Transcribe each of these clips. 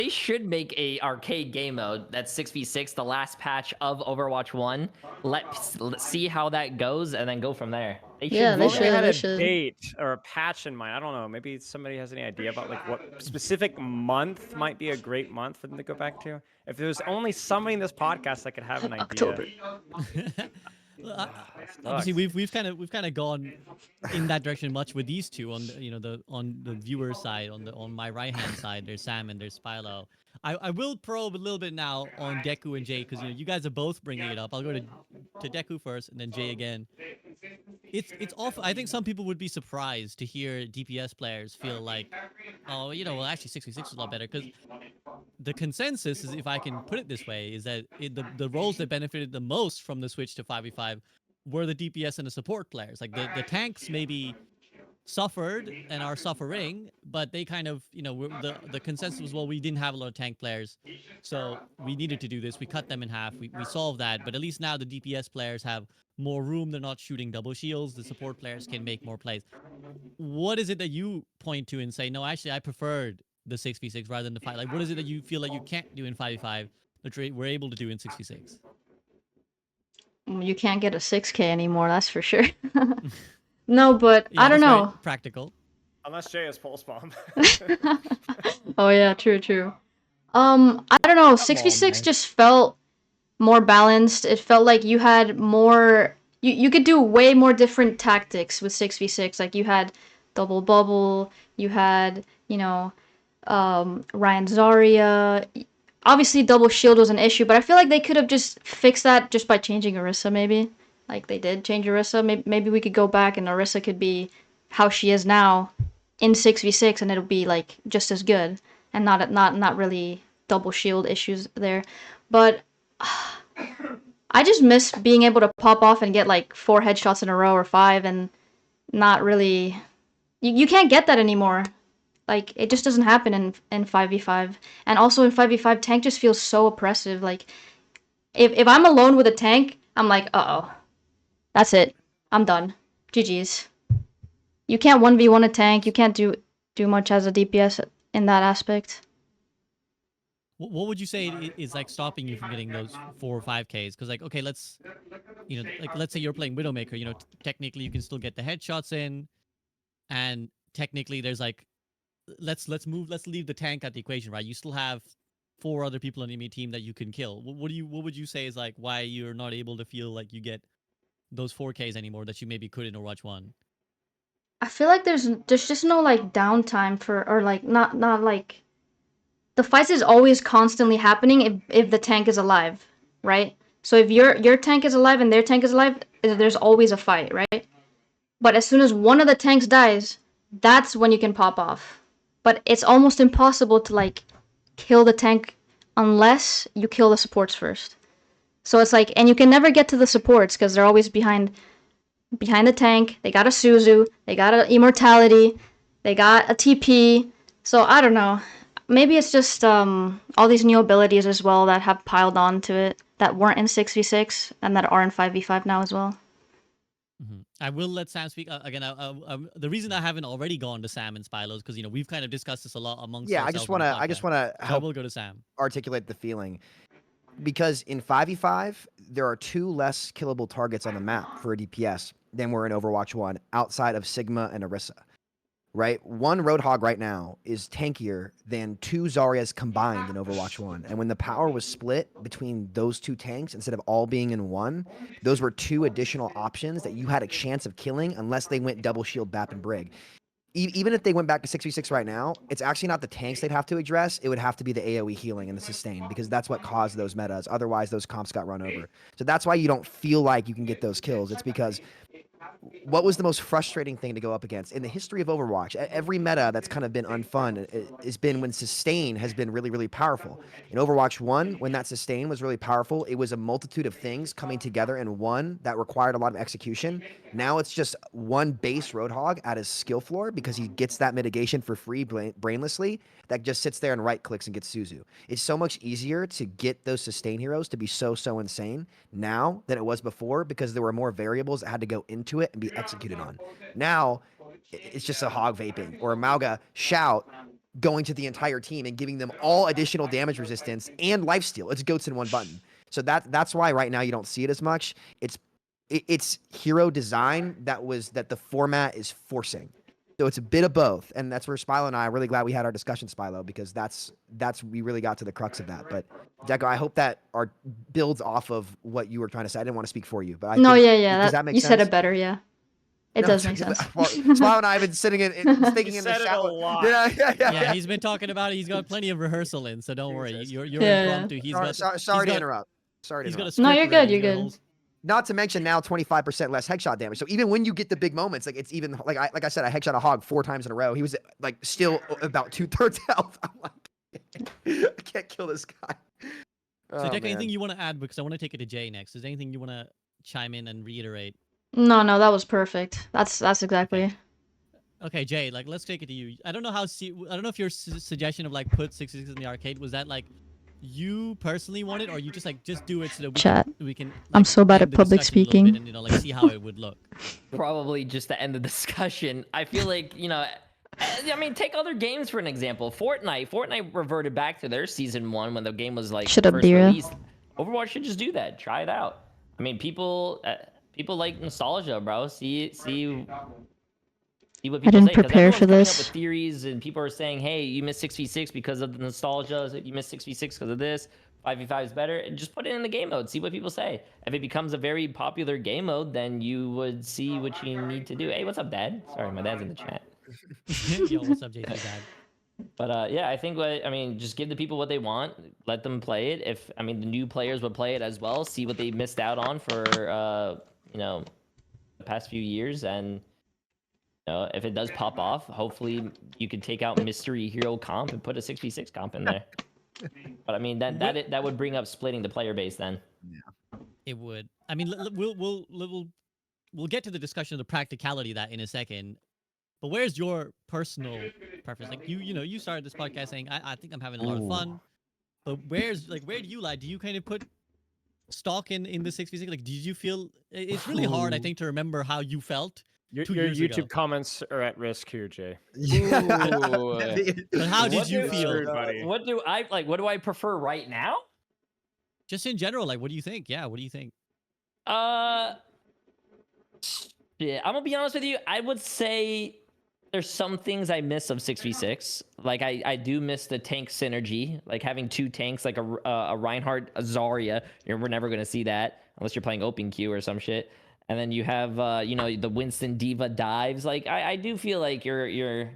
They should make a arcade game mode that's 6v6, the last patch of Overwatch 1. Let's see how that goes and then go from there. They should Yeah, do they If only they that. should. had They a should. date or a patch in mind. I don't know. Maybe somebody has any idea about like what specific month might be a great month for them to go back to. If there's only somebody in this podcast that could have an idea. October. Well, obviously, Sucks. we've kind of gone in that direction much with these two on the viewer side. On my right hand side, there's Sam and there's Philo. I will probe a little bit now on Deku and Jay because you guys are both bringing it up. I'll go to Deku first and then Jay again. It's awful. I think some people would be surprised to hear DPS players feel like, oh, well, actually 66 is a lot better because the consensus is, if I can put it this way, is that the roles that benefited the most from the switch to 5v5 were the DPS and the support players. Like the tanks maybe suffered and are suffering, but they kind of, the consensus was, well, we didn't have a lot of tank players, so we needed to do this. We cut them in half. We solved that, but at least now the DPS players have more room. They're not shooting double shields. The support players can make more plays. What is it that you point to and say, no, actually, I preferred the 6v6 rather than the 5? Like, what is it that you feel like you can't do in 5v5 that we're able to do in 6v6? You can't get a 6K anymore, that's for sure. No, but Yeah, I don't that's know. right. Practical. Unless Jay has pulse bomb. Oh yeah, true. I don't know. 6v6 man. just felt more balanced. It felt like you had more. You could do way more different tactics with 6v6. Like you had double bubble. You had Ryan Zarya. Obviously, double shield was an issue, but I feel like they could have just fixed that just by changing Orisa, maybe. Like they did change Orisa. Maybe we could go back and Orisa could be how she is now in 6v6, and it'll be like just as good, and not really double shield issues there. But I just miss being able to pop off and get like 4 headshots in a row or 5, and not really. You can't get that anymore. Like it just doesn't happen in 5v5. And also in 5v5, tank just feels so oppressive. Like if I'm alone with a tank, I'm like, uh-oh. That's it. I'm done. GG's. You can't 1v1 a tank. You can't do much as a DPS in that aspect. What would you say is like stopping you from getting those 4 or 5Ks? Because like, okay, let's say you're playing Widowmaker. Technically you can still get the headshots in, and technically there's like, let's leave the tank at the equation, right? You still have 4 other people on the enemy team that you can kill. What would you say is like why you're not able to feel like you get those 4Ks anymore that you maybe could in Overwatch 1? I feel like there's just no like downtime for, or like not like the fights is always constantly happening if the tank is alive, right? So if your tank is alive and their tank is alive, there's always a fight, right? But as soon as one of the tanks dies, that's when you can pop off. But it's almost impossible to like kill the tank unless you kill the supports first. So it's like, and you can never get to the supports because they're always behind the tank. They got a Suzu, they got an Immortality, they got a TP. So I don't know. Maybe it's just all these new abilities as well that have piled on to it that weren't in 6v6 and that are in 5v5 now as well. I will let Sam speak again. The reason I haven't already gone to Sam and Spilo is because we've kind of discussed this a lot amongst Yeah, ourselves. I just want to So I help will go to Sam. articulate the feeling. Because in 5v5, there are 2 less killable targets on the map for a DPS than were in Overwatch 1, outside of Sigma and Orisa. Right? 1 Roadhog right now is tankier than 2 Zaryas combined in Overwatch 1. And when the power was split between those 2 tanks, instead of all being in one, those were 2 additional options that you had a chance of killing unless they went double shield, BAP, and Brig. Even if they went back to 6v6 right now, it's actually not the tanks they'd have to address. It would have to be the AoE healing and the sustain, because that's what caused those metas. Otherwise, those comps got run over. So that's why you don't feel like you can get those kills. It's because what was the most frustrating thing to go up against in the history of Overwatch? Every meta that's kind of been unfun has been when sustain has been really, really powerful. In Overwatch 1, when that sustain was really powerful, it was a multitude of things coming together in one that required a lot of execution. Now it's just one base Roadhog at his skill floor because he gets that mitigation for free brainlessly that just sits there and right clicks and gets Suzu. It's so much easier to get those sustain heroes to be so insane now than it was before, because there were more variables that had to go into it and be executed on. Now it's just a hog vaping or a Mauga shout going to the entire team and giving them all additional damage resistance and lifesteal. It's goats in one button. So that's why right now you don't see it as much. It's hero design that the format is forcing. So it's a bit of both, and that's where Spilo and I are really glad we had our discussion, Spilo, because that's we really got to the crux of that. But Deco, I hope that builds off of what you were trying to say. I didn't want to speak for you, but I No, think, yeah. does that make You sense? said it better. Yeah, it No, does make sense. Well, Spilo and I have been sitting thinking He in the said it a shower. lot. Yeah, he's been talking about it. He's got plenty of rehearsal in, so don't worry. Jesus. You're Yeah. impromptu. He's got Sorry to got- interrupt. Sorry to he's got a interrupt. script No, you're ready. good. He's You're got a good. whole- Not to mention now 25% less headshot damage. So even when you get the big moments, like it's even like I said, I headshot a hog 4 times in a row. He was like still about 2/3 health. I'm like, I can't kill this guy. So, Oh, Deco, man. anything you want to add? Because I want to take it to Jay next. Is there anything you want to chime in and reiterate? No, that was perfect. That's exactly. Okay, Jay, like let's take it to you. I don't know how. I don't know if your suggestion of like put 66 in the arcade was that like you personally wanted, or you just do it so that Chat. we can. I'm Like, so bad end at the public discussion a little bit speaking. and like see how it would look. Probably just to end the discussion. I feel like, I mean, take other games for an example. Fortnite reverted back to their season 1 when the game was like Shut up, first Dira. released. Overwatch should just do that. Try it out. I mean, people like nostalgia, bro. See what people didn't say. 'Cause prepare everyone's for coming up this. with theories, and people are saying, "Hey, you missed 6v6 because of the nostalgia. You missed 6v6 because of this. 5v5 is better." And just put it in the game mode. See what people say. If it becomes a very popular game mode, then you would see what you need to do. Hey, what's up, Dad? Sorry, my dad's in the chat. Yo, what's up, JT Dad? But yeah, I think just give the people what they want. Let them play it. The new players would play it as well. See what they missed out on for the past few years, and if it does pop off, hopefully you could take out mystery hero comp and put a 6v6 comp in there. But I mean that would bring up splitting the player base then. It would. I mean, we'll get to the discussion of the practicality of that in a second. But where's your personal preference? Like you started this podcast saying I think I'm having a lot of fun. But where do you lie? Do you kind of put stock in the 6v6? Like, did you feel it's really hard, I think, to remember how you felt. Your 2 years YouTube ago. comments are at risk here, Jay. But how did you feel? Screwed, buddy. What do I prefer right now? Just in general, like, what do you think? Yeah, what do you think? Yeah, I'm gonna be honest with you. I would say there's some things I miss of 6v6. Like I do miss the tank synergy, like having 2 tanks, like a Reinhardt, a Zarya. We're never gonna see that unless you're playing open queue or some shit. And then you have the Winston Diva dives. Like I do feel like you're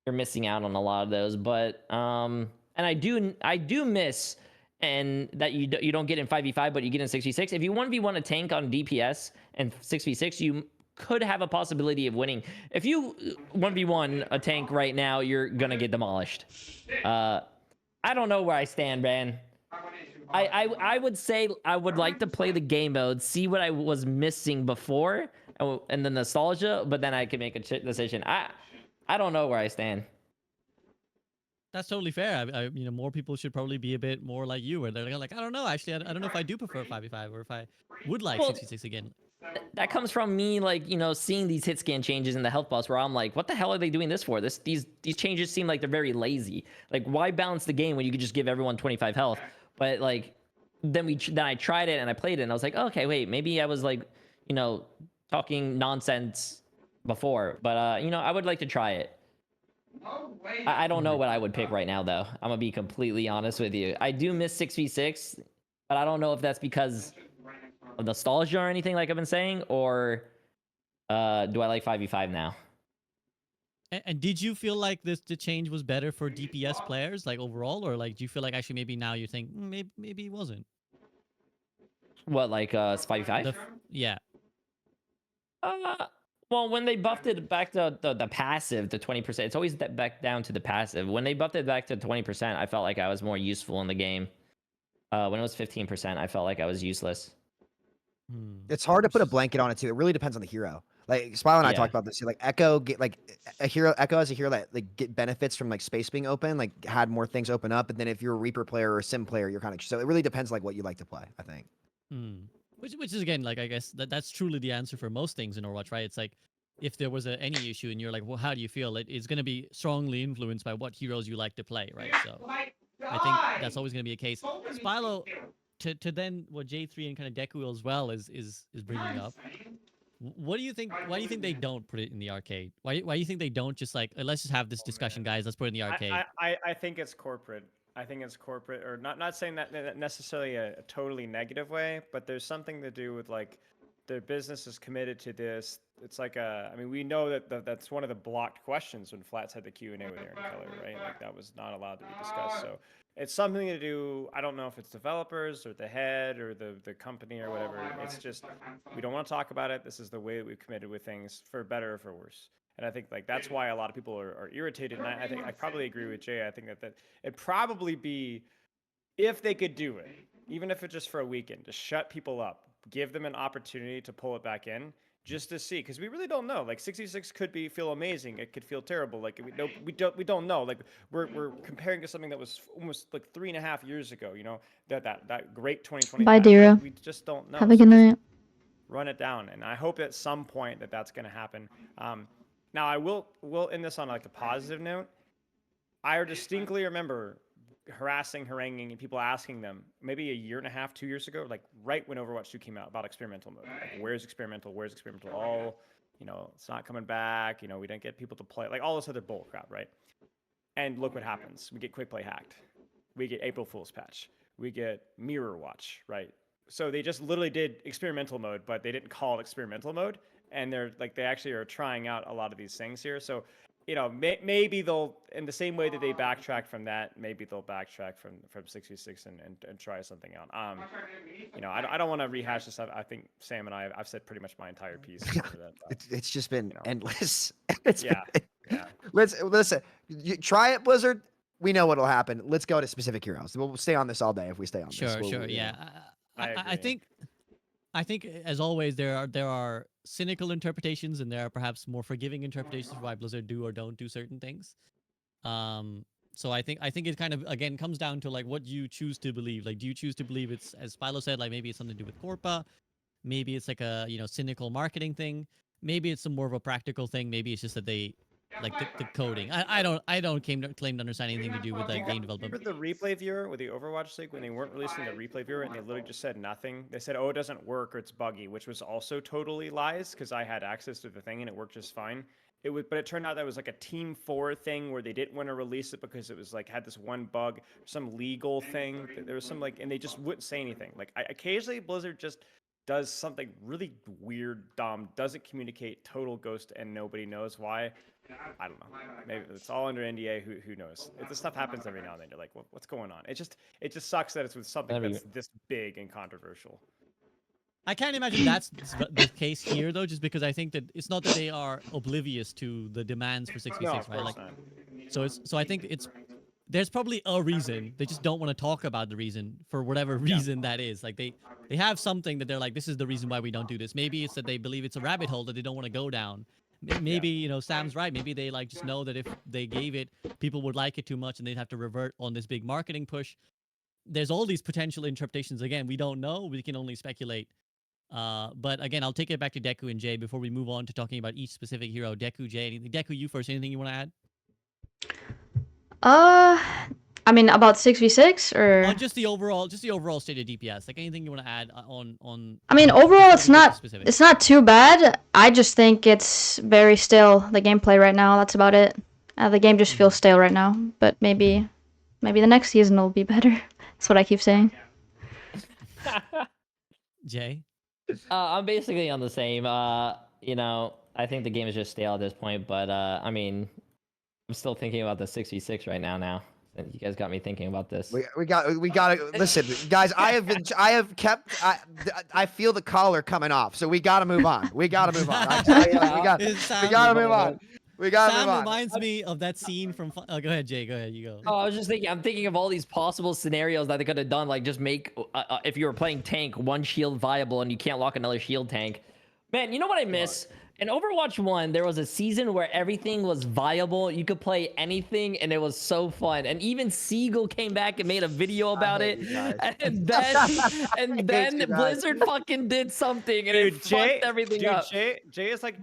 missing out on a lot of those. But and I do miss and that you don't get in 5v5, but you get in 6v6. If you 1v1 a tank on DPS and 6v6, you could have a possibility of winning. If you 1v1 a tank right now, you're gonna get demolished. I don't know where I stand, man. I would say I would like to play the game mode, see what I was missing before, and the nostalgia, but then I can make a decision. I don't know where I stand. That's totally fair. More people should probably be a bit more like you, where they're like, I don't know. Actually, I don't know if I do prefer 5v5 or if I would like 66 again. That comes from me, like, seeing these hit scan changes in the health buffs where I'm like, what the hell are they doing this for? These changes seem like they're very lazy. Like, why balance the game when you could just give everyone 25 health? But like, then I tried it and I played it and I was like, okay, wait, maybe I was like, talking nonsense before. But I would like to try it. I don't know what I would pick right now, though. I'm gonna be completely honest with you. I do miss 6v6, but I don't know if that's because of nostalgia or anything, like I've been saying, or do I like 5v5 now? And did you feel like the change was better for DPS players, like overall, or like do you feel like actually maybe now you think maybe it wasn't? What, like 5v5? Yeah. Well, when they buffed it back to the passive to 20%, it's always back down to the passive. When they buffed it back to 20%, I felt like I was more useful in the game. When it was 15%, I felt like I was useless. It's hard to put a blanket on it too. It really depends on the hero. Like Spilo and I talked about this. Like Echo Echo as a hero that like get benefits from like space being open, like had more things open up. And then if you're a Reaper player or a Sim player, you're kind of so it really depends like what you like to play, I think. Which is again, like I guess that's truly the answer for most things in Overwatch, right? It's like if there was any issue and you're like, well, how do you feel? It's going to be strongly influenced by what heroes you like to play, right? So I think that's always going to be a case. Spylo, to then what J3 and kind of Deku as well is bringing up. What do you think? Why do you think they don't put it in the arcade? Why do you think they don't just like, let's just have this discussion, guys? Let's put it in the arcade. I think it's corporate. I think it's corporate, or not saying that necessarily a totally negative way, but there's something to do with like their business is committed to this. It's like I mean, we know that that's one of the blocked questions when Flats had the Q&A with Aaron Keller, right? Like that was not allowed to be discussed. So it's something to do. I don't know if it's developers or the head or the company or whatever. It's just we don't want to talk about it. This is the way that we've committed with things, for better or for worse. And I think like that's why a lot of people are irritated. And I think I probably agree with Jay. I think that it'd probably be, if they could do it, even if it's just for a weekend, to shut people up, give them an opportunity to pull it back in, just to see, because we really don't know. Like 66 could feel amazing, it could feel terrible. Like we don't know. Like we're comparing to something that was almost like 3.5 years ago. You know, that great 2020. Bye, patch. Dira. We just don't know. Have a good night. Run it down, and I hope at some point that's going to happen. Now I will end this on like a positive note. I distinctly remember haranguing and people asking them maybe a year and a half, 2 years ago, like right when Overwatch 2 came out, about experimental mode. Like, where's experimental? Oh, you know, it's not coming back. You know, we didn't get people to play. Like all this other bull crap, right? And look what happens. We get quick play hacked. We get April Fool's patch. We get Mirror Watch, right? So they just literally did experimental mode, but they didn't call it experimental mode. And they actually are trying out a lot of these things here. So, you know, maybe they'll, in the same way that they backtrack from that, maybe they'll backtrack from 66 and try something out. You know, I don't want to rehash this. I think Sam and I've said pretty much my entire piece. For that, It's just been you know. endless. Yeah. Listen. You try it, Blizzard. We know what'll happen. Let's go to specific heroes. We'll stay on this all day if we stay on this. Sure, yeah. I think as always there are cynical interpretations and there are perhaps more forgiving interpretations of why Blizzard do or don't do certain things. So I think it kind of again comes down to like what you choose to believe. Like, do you choose to believe it's, as Spylo said, like maybe it's something to do with Corpa, maybe it's like a cynical marketing thing, maybe it's some more of a practical thing, maybe it's just that they like the coding. I don't claim to understand anything to do with like game development. Remember the replay viewer with the Overwatch League when they weren't releasing the replay viewer and they literally just said nothing? They said, "Oh, it doesn't work or it's buggy," which was also totally lies because I had access to the thing and it worked just fine. But it turned out that was like a Team 4 thing where they didn't want to release it because it was like had this one bug, some legal thing. There was some like, and they just wouldn't say anything. Like occasionally Blizzard just does something really weird, dumb, doesn't communicate, total ghost, and nobody knows why. I don't know. Maybe it's all under NDA. Who knows? This stuff happens every now and then. You're like, what's going on? It just sucks that it's with something that's this big and controversial. I can't imagine that's the case here though, just because I think that it's not that they are oblivious to the demands for 66, right? Like, so I think there's probably a reason. They just don't want to talk about the reason for whatever reason that is. Like they have something that they're like, this is the reason why we don't do this. Maybe it's that they believe it's a rabbit hole that they don't want to go down. Maybe Sam's right. Maybe they like just know that if they gave it, people would like it too much and they'd have to revert on this big marketing push. There's all these potential interpretations. Again, we don't know. We can only speculate. But again, I'll take it back to Deku and Jay before we move on to talking about each specific hero. Deku, Jay, anything? Deku, you first. Anything you want to add? I mean about 6v6 or just the overall state of DPS. Like anything you want to add on. I mean overall it's not too bad. I just think it's very stale, the gameplay right now. That's about it. The game just feels stale right now. But maybe the next season will be better. That's what I keep saying. Jay? I'm basically on the same. You know, I think the game is just stale at this point. But I mean, I'm still thinking about the 6v6 right now. You guys got me thinking about this. We got to listen, guys. I feel the collar coming off, so we got to move on. We got to move on. I tell you, we got to move on. We got to move on. Sam reminds me of that scene from. Go ahead, Jay. Go ahead. You go. Oh, I was just thinking. I'm thinking of all these possible scenarios that they could have done. Like, just make if you were playing tank, one shield viable, and you can't lock another shield tank. Man, you know what I miss? In Overwatch 1, there was a season where everything was viable. You could play anything, and it was so fun. And even Siegel came back and made a video about hate it. you guys. And then, I hate you guys. Blizzard fucking did something, and it fucked everything up. Jay is like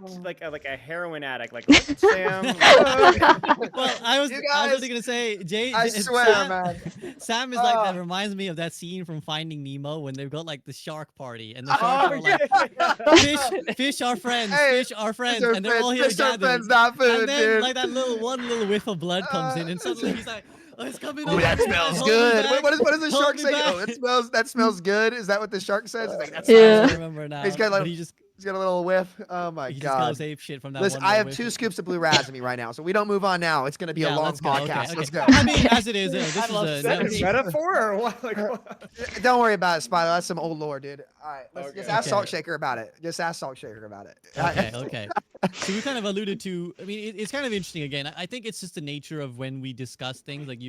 a heroin addict. Like, look, Sam. Look. Well, I was You only guys- gonna say, Jay. I swear, Sam, man. Sam is like that. Oh. Reminds me of that scene from Finding Nemo when they've got like the shark party, and the Oh, sharks are like, fish are friends, Hey, fish are friends, Fish are and they're all here Fish are together. friends, not food, And then dude. like that one little whiff of blood comes in, and suddenly he's like, "Oh, it's coming Ooh, over that me, smells hold me good. back, What does the hold shark me say? back." Oh, that smells good. Is that what the shark says? He's like, that I smells Yeah. don't good. remember now. He's got a but little- He's got a little whiff. Oh my he just god. goes ape shit from that Listen, one. I little have 2 whiff. scoops of blue raz in me right now, so we don't move on now. It's gonna be a long let's go. podcast. Okay, Let's okay. go. I mean, as it is, this I is love a that. never- Metaphor or what? Like, what? Don't worry about it, Spider. That's some old lore, dude. All right, let's just Okay. ask Salt Okay. Shaker about it. Just ask Salt Shaker about it. Okay, okay. So we kind of alluded to. I mean, it's kind of interesting. Again, I think it's just the nature of when we discuss things. Like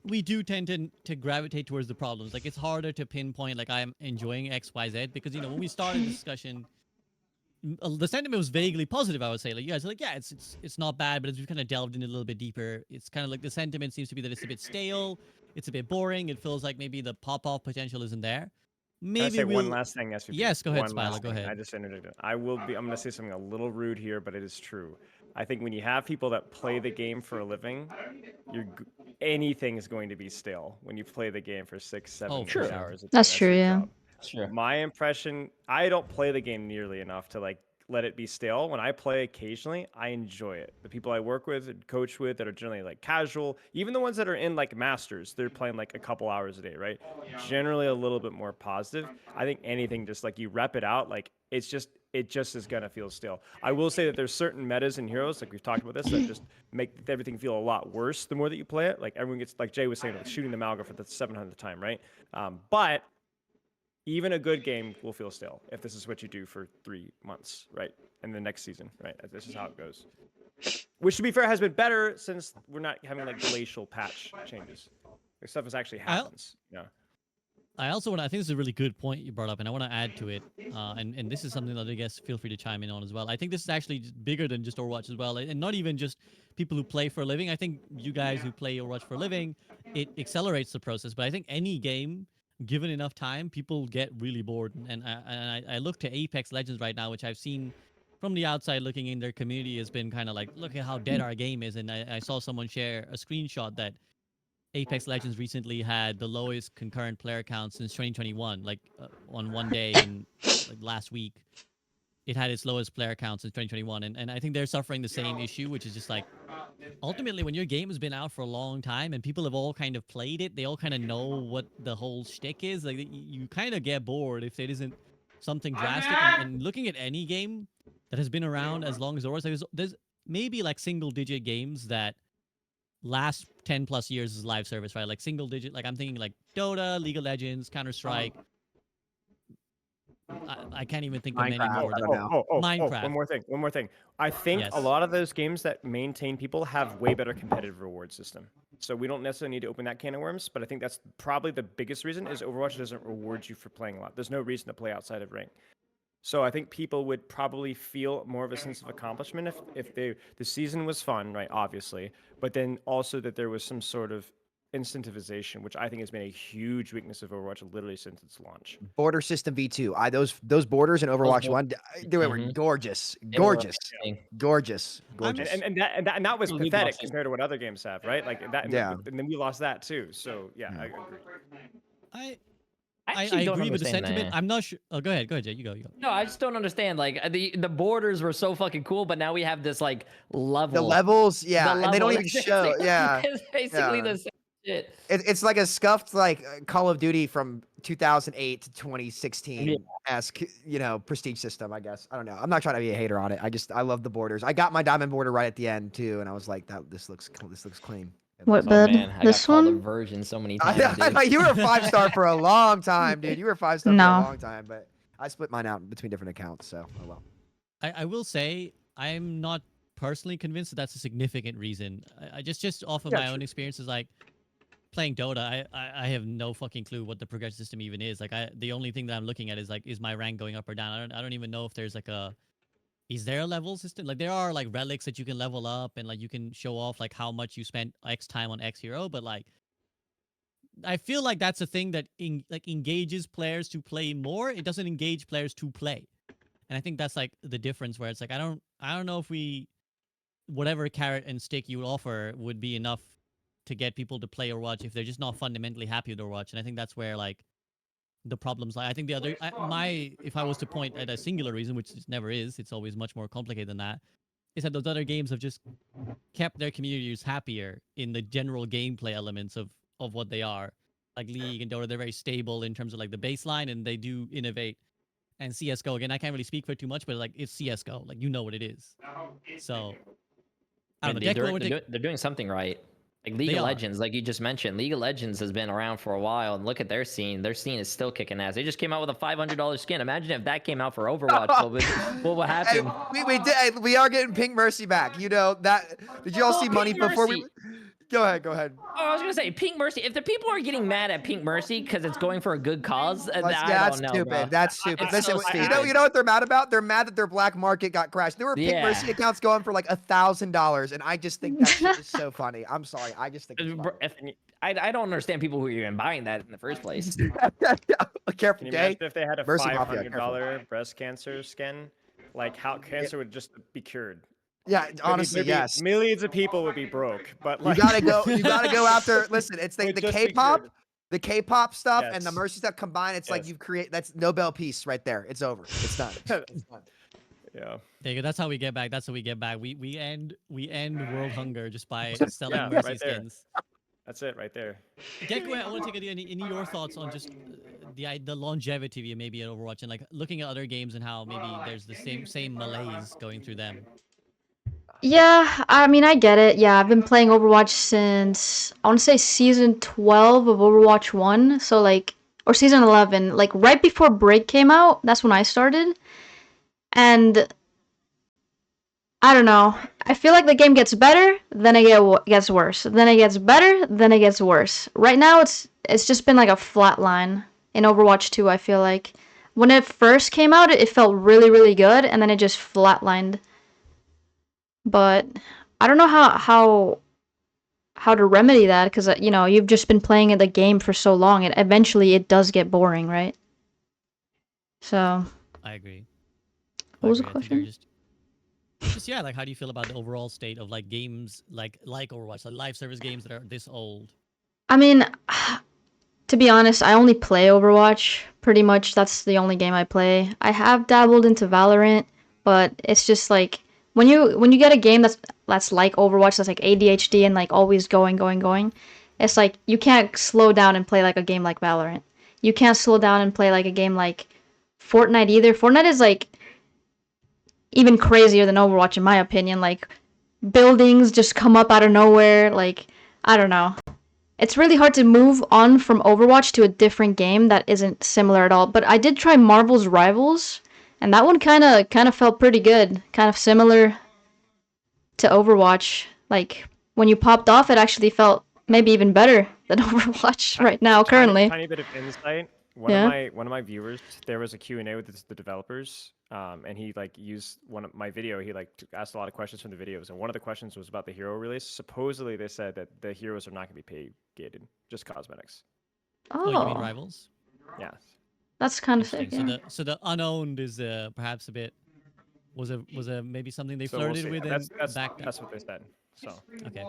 we do tend to gravitate towards the problems. Like it's harder to pinpoint. Like I'm enjoying X, Y, Z because when we started the discussion, the sentiment was vaguely positive. I would say, like you guys are like, yeah, it's not bad, but as we kind of delved in a little bit deeper, it's kind of like the sentiment seems to be that it's a bit stale, it's a bit boring. It feels like maybe the pop-off potential isn't there. Can I Maybe say we'll. one last thing, SVP? Yes, go ahead, One last Spila, go thing. ahead. I just interjected. I'm going to say something a little rude here, but it is true. I think when you have people that play the game for a living, anything is going to be stale when you play the game for 6, 7, Oh, 8 for sure. hours. A day. That's true, your yeah. job. Sure. My impression, I don't play the game nearly enough to like let it be stale. When I play occasionally, I enjoy it. The people I work with and coach with that are generally like casual, even the ones that are in like masters, they're playing like a couple hours a day, right? Generally a little bit more positive. I think anything just like you rep it out, like it just is gonna feel stale. I will say that there's certain metas and heroes, like we've talked about this, that just make everything feel a lot worse the more that you play it. Like everyone gets, like Jay was saying, like shooting the Malga for the 700th time, right? But even a good game will feel stale if this is what you do for 3 months, right? And the next season, right? This is how it goes. Which, to be fair, has been better since we're not having like glacial patch changes. This stuff is actually happens. Yeah. I also want to, I think this is a really good point you brought up, and I want to add to it. And this is something that I guess feel free to chime in on as well. I think this is actually bigger than just Overwatch as well, and not even just people who play for a living. I think you guys who play Overwatch for a living, it accelerates the process. But I think any game, given enough time, people get really bored. And I look to Apex Legends right now, which I've seen from the outside looking in, their community has been kind of like, look at how dead our game is. And I saw someone share a screenshot that Apex Legends recently had the lowest concurrent player count since 2021. Like on one day in like last week, it had its lowest player count since 2021. And I think they're suffering the same issue, which is just like, ultimately when your game has been out for a long time and people have all kind of played it, they all kind of know what the whole shtick is. Like you kind of get bored if there isn't something drastic. And looking at any game that has been around as long as Overwatch, like there's maybe like single-digit games that last 10 plus years as live service, right? Like single digit, like I'm thinking like Dota, League of Legends, Counter-Strike. I can't even think of many Minecraft, more. I don't know. Minecraft. One more thing. I think Yes. a lot of those games that maintain people have way better competitive reward system. So we don't necessarily need to open that can of worms, but I think that's probably the biggest reason is Overwatch doesn't reward you for playing a lot. There's no reason to play outside of rank. So I think people would probably feel more of a sense of accomplishment if the season was fun, right? Obviously, but then also that there was some sort of incentivization, which I think has been a huge weakness of Overwatch literally since its launch. Border system V2. Those borders in Overwatch bo- 1, they were Mhm. gorgeous. They were Gorgeous. amazing. Gorgeous. I'm- Gorgeous. And that was League pathetic boxing. compared to what other games have, right? Like that, Yeah. and then we lost that too. So yeah, I agree. I actually don't agree with the understand sentiment. that. I'm not sure. Oh, go ahead, Jay. You go. No, I just don't understand. Like the borders were so fucking cool, but now we have this like level. The levels, yeah, the and they don't level. even It's show. basically- Yeah. it's basically yeah. the same shit. It's like a scuffed like Call of Duty from 2008 to 2016 esque, prestige system. I guess I don't know. I'm not trying to be a hater on it. I love the borders. I got my diamond border right at the end too, and I was like, this looks clean. What Oh bed? man, I This got called a one? virgin so many I times. know, dude. you were a 5-star for a long time, dude. You were a 5-star for No. a long time, but I split mine out between different accounts. So oh well. I will say I'm not personally convinced that that's a significant reason. I just off of Yeah, my true. own experiences, like playing Dota, I have no fucking clue what the progression system even is. Like the only thing that I'm looking at is like, is my rank going up or down? I don't even know if there's like a is there a level system? Like there are like relics that you can level up and like you can show off like how much you spent X time on X hero, but like I feel like that's a thing that engages players to play more. It doesn't engage players to play. And I think that's like the difference where it's like I don't know if whatever carrot and stick you offer would be enough to get people to play Overwatch if they're just not fundamentally happy with Overwatch. And I think that's where like the problems lie. I think the other if I was to point at a singular reason, which it never is, it's always much more complicated than that, is that those other games have just kept their communities happier in the general gameplay elements of what they are. Like League and Dota, they're very stable in terms of like the baseline, and they do innovate. And CS:GO, again, I can't really speak for it too much, but like it's CS:GO, like you know what it is. So I don't know. Indeed, Gekko, they're doing something right. Like League They of are. Legends, like you just mentioned, League of Legends has been around for a while, and look at their scene. Their scene is still kicking ass. They just came out with a $500 skin. Imagine if that came out for Overwatch. What would happen? Hey, we are getting Pink Mercy back. You know that. Did you all see money Pink before Mercy. we? Go ahead. Go ahead. Oh, I was gonna say Pink Mercy. If the people are getting mad at Pink Mercy because it's going for a good cause, Yeah, I that's don't know, stupid. bro. That's stupid. It's Listen, so you know stupid. what they're mad about? They're mad that their black market got crashed. There were Pink Yeah. Mercy accounts going for like $1,000, and I just think that shit is so funny. I'm sorry, I just think it's Bro, funny. I don't understand people who are even buying that in the first place. Careful, Can you Jay. imagine if they had a Mercy Mafia, $500 breast cancer skin? Like how cancer would just be cured. Yeah, There'd be- honestly, there'd be yes. Millions of people would be broke, but You like gotta go. You gotta go after. Listen, it's the Would just be K-pop, cured. the K-pop stuff, and the Yes. Mercy stuff combined. It's like Yes. you've created. That's Nobel Peace right there. It's over. It's done. It's done. Yeah. there you go. That's how we get back. That's how we get back. We end world hunger just by selling Yeah, Mercy right there. skins. That's it right there. Gekko, I want to take any your thoughts on just the longevity maybe at Overwatch and like looking at other games and how maybe there's the same malaise going through them. Yeah, I mean, I get it. Yeah, I've been playing Overwatch since, I want to say season 12 of Overwatch 1. So, like, or season 11. Like, right before Break came out, that's when I started. And I don't know. I feel like the game gets better, then it gets worse. Then it gets better, then it gets worse. Right now, it's just been like a flat line in Overwatch 2, I feel like. When it first came out, it felt really, really good, and then it just flatlined. But I don't know how to remedy that, because you know, you've just been playing the game for so long, and eventually it does get boring, right? So I agree. What was the I think they're question? just yeah, like how do you feel about the overall state of like games like Overwatch, like live service games that are this old? I mean, to be honest, I only play Overwatch. Pretty much, that's the only game I play. I have dabbled into Valorant, but it's just like when you get a game that's like Overwatch, that's like ADHD and like always going. It's like you can't slow down and play like a game like Valorant. You can't slow down and play like a game like Fortnite either. Fortnite is like even crazier than Overwatch in my opinion. Like buildings just come up out of nowhere. Like I don't know. It's really hard to move on from Overwatch to a different game that isn't similar at all. But I did try Marvel's Rivals, and that one kind of felt pretty good, kind of similar to Overwatch. Like when you popped off, it actually felt maybe even better than Overwatch right now currently. Tiny bit of insight. Yeah. One of my viewers, there was a Q&A with the developers, and he like used one of my video. He like asked a lot of questions from the videos, and one of the questions was about the hero release. Supposedly, they said that the heroes are not going to be paid gated, just cosmetics. Oh, you mean Oh, Rivals? Yeah. that's kind of sick. Interesting. Yeah. So the unowned is perhaps a bit was a maybe something they So we'll flirted see. with That's and backed up. that's what they said. So Okay.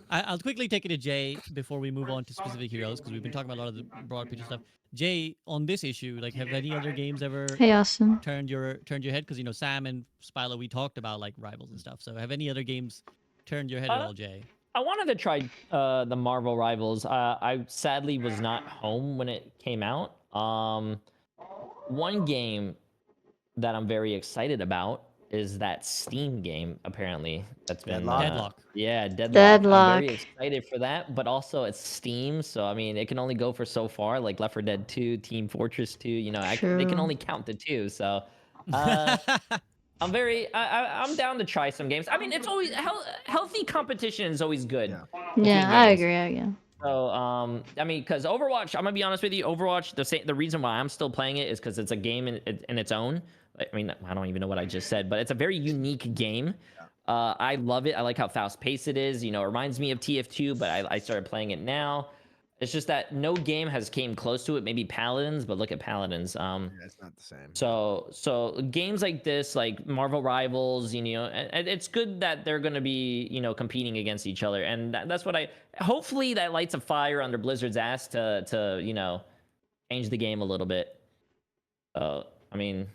I'll quickly take it to Jay before we move on to specific heroes because we've been talking about a lot of the broad picture stuff. Jay, on this issue, like, have any other games ever Hey, Austin. turned your head? Because you know Sam and Spilo, we talked about like Rivals and stuff. So have any other games turned your head at all, Jay? I wanted to try the Marvel Rivals. I sadly was not home when it came out. One game that I'm very excited about is that Steam game. Apparently, that's been Deadlock? Deadlock. Yeah, Deadlock. I'm Deadlock. very excited for that, but also it's Steam, so I mean, it can only go for so far. Like Left 4 Dead 2, Team Fortress 2. You know, they can True. only count to 2. So I'm down to try some games. I mean, it's always healthy competition is always good. Yeah. Yeah, between I games. agree. Yeah. So, I mean, because Overwatch, I'm gonna be honest with you, Overwatch, the reason why I'm still playing it is because it's a game in its own. I mean, I don't even know what I just said, but it's a very unique game. I love it. I like how fast paced it is. You know, it reminds me of TF2, but I started playing it now. It's just that no game has came close to it. Maybe Paladins, but look at Paladins. Yeah, it's not the same. So games like this, like Marvel Rivals, and it's good that they're going to be, competing against each other, and that's what I. Hopefully, that lights a fire under Blizzard's ass to change the game a little bit. I mean,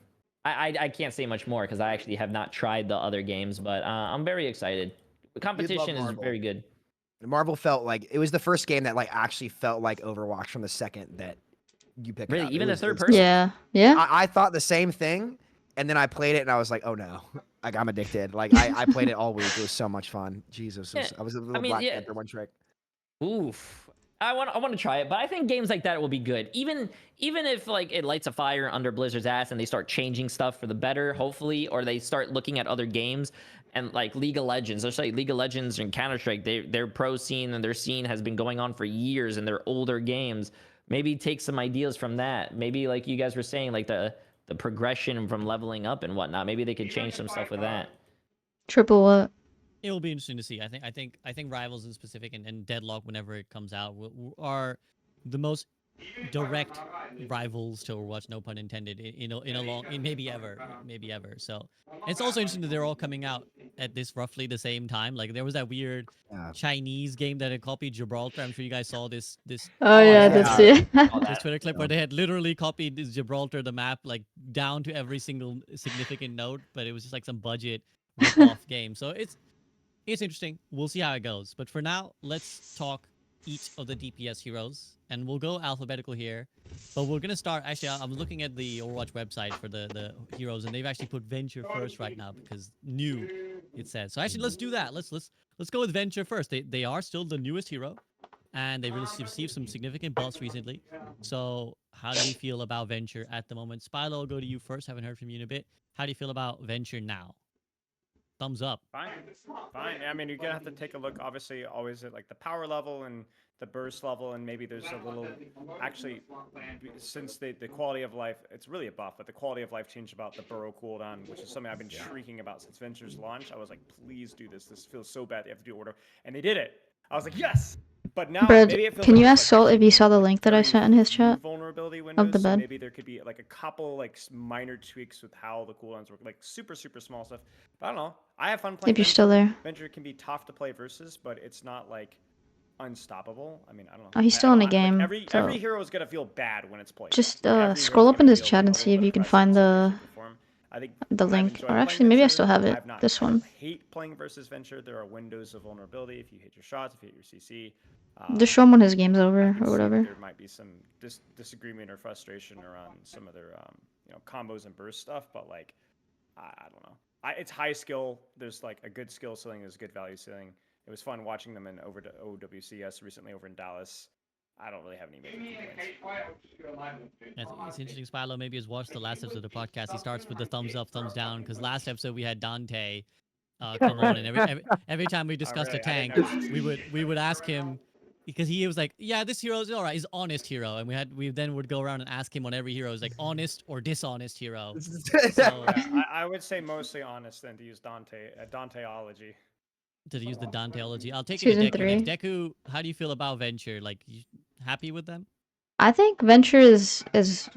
I can't say much more because I actually have not tried the other games, but I'm very excited. The competition is Marvel. very good. Marvel felt like it was the first game that like actually felt like Overwatch from the second that you pick it Really, up. even It the was third insane. person. Yeah, yeah. I thought the same thing, and then I played it and I was like, oh no, like I'm addicted. Like I played it all week. It was so much fun. Jesus, Yeah, I was a I little mean, Black yeah. Panther one trick. Oof. I want to try it, but I think games like that will be good. Even if like it lights a fire under Blizzard's ass and they start changing stuff for the better, hopefully, or they start looking at other games and like League of Legends. Let's say League of Legends and Counter-Strike, their pro scene and their scene has been going on for years and they're older games. Maybe take some ideas from that. Maybe like you guys were saying, like the progression from leveling up and whatnot. Maybe they could change some stuff with that. Triple what? It will be interesting to see. I think Rivals in specific and Deadlock, whenever it comes out, are the most direct rivals to Overwatch, no pun intended, in maybe ever. So it's also interesting that they're all coming out at this roughly the same time. Like there was that weird Yeah. Chinese game that had copied Gibraltar. I'm sure you guys saw this Oh yeah, that's yeah. it. this Twitter clip where they had literally copied this Gibraltar, the map, like down to every single significant node, but it was just like some budget rip-off game. So it's interesting. We'll see how it goes. But for now, let's talk each of the DPS heroes, and we'll go alphabetical here. But we're gonna start. Actually, I'm looking at the Overwatch website for the heroes, and they've actually put Venture first right now because new, it says. So actually, let's do that. Let's go with Venture first. They are still the newest hero, and they received some significant buffs recently. So how do we feel about Venture at the moment? Spilo, I'll go to you first. Haven't heard from you in a bit. How do you feel about Venture now? Thumbs up. Fine. I mean, you're gonna have to take a look. Obviously, always at like the power level and the burst level, and maybe there's a little. Actually, since the quality of life, it's really a buff, but the quality of life changed about the burrow cooldown, which is something I've been shrieking about since Venture's launch. I was like, please do this. This feels so bad. They have to do order, and they did it. I was like, yes. But now Brad, maybe it feels can like you there's, ask like, Salt if he saw the like, link that I very sent in his few chat vulnerability of windows, the so bed? maybe there could be like a couple like minor tweaks with how the cooldowns work, like super small stuff. But I don't know. I have fun playing If you're Venture. still there. Venture can be tough to play versus, but it's not like unstoppable. I mean, I don't know. Oh, he's I still in the don't, game. like, So every hero is gonna feel bad when it's played. just Like, every scroll hero's up in gonna his feel chat a and little see if bit you can oppressive in find some way, the shape, or form. I think the I've link. enjoyed Or playing actually, maybe I Venture. still have it. I've not, This I one. don't hate playing versus Venture. There are windows of vulnerability if you hit your shots, if you hit your CC. Just show him when his game's I over can or see that whatever. there might be some disagreement or frustration around some of their combos and burst stuff, but like I don't know. It's high skill. There's like a good skill ceiling. There's a good value ceiling. It was fun watching them in over to OWCS recently over in Dallas. I don't really have any major complaints. It's interesting. Spilo maybe has watched the last episode of the podcast. He starts with the thumbs up, thumbs down, because last episode we had Dante come on, and every time we discussed really? a I didn't tank, notice. we would ask him because he was like, yeah, this hero is all right. He's honest hero, and we then would go around and ask him on every hero is like honest or dishonest hero. So I would say mostly honest than to use Danteology. to use the Danteology, I'll take it Season to Deku next. 3. Deku, how do you feel about Venture? Like, you happy with them? I think Venture is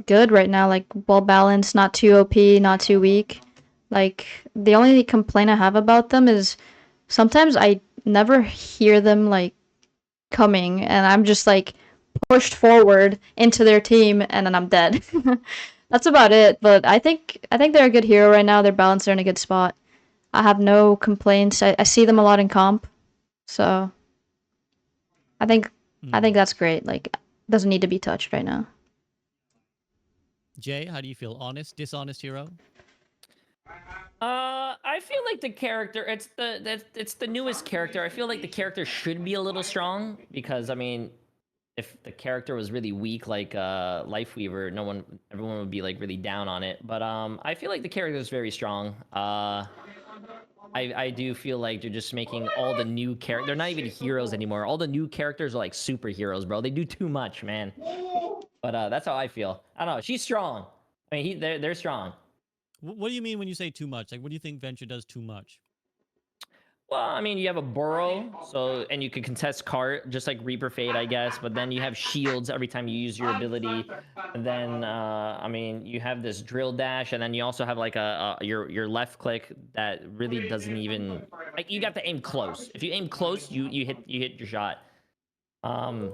good right now, like well balanced, not too OP, not too weak. Like the only complaint I have about them is sometimes I never hear them like coming and I'm just like pushed forward into their team and then I'm dead. That's about it, but I think they're a good hero right now. They're balanced, they're in a good spot. I have no complaints. I see them a lot in comp. So I think that's great. Like doesn't need to be touched right now. Jay, how do you feel? Honest, dishonest hero? I feel like the character, it's the newest character. I feel like the character should be a little strong because I mean, if the character was really weak like Lifeweaver, everyone would be like really down on it. But I feel like the character is very strong. I do feel like they're just making all the new characters. They're not even heroes anymore. All the new characters are like superheroes, bro. They do too much, man. But that's how I feel. I don't know. She's strong. I mean, they're strong. What do you mean when you say too much? Like, what do you think Venture does too much? Well, I mean, you have a burrow, so and you can contest cart just like Reaper Fade, I guess. But then you have shields every time you use your ability, and then I mean, you have this drill dash, and then you also have like your left click that really doesn't even like you got to aim close. If you aim close, you hit your shot. The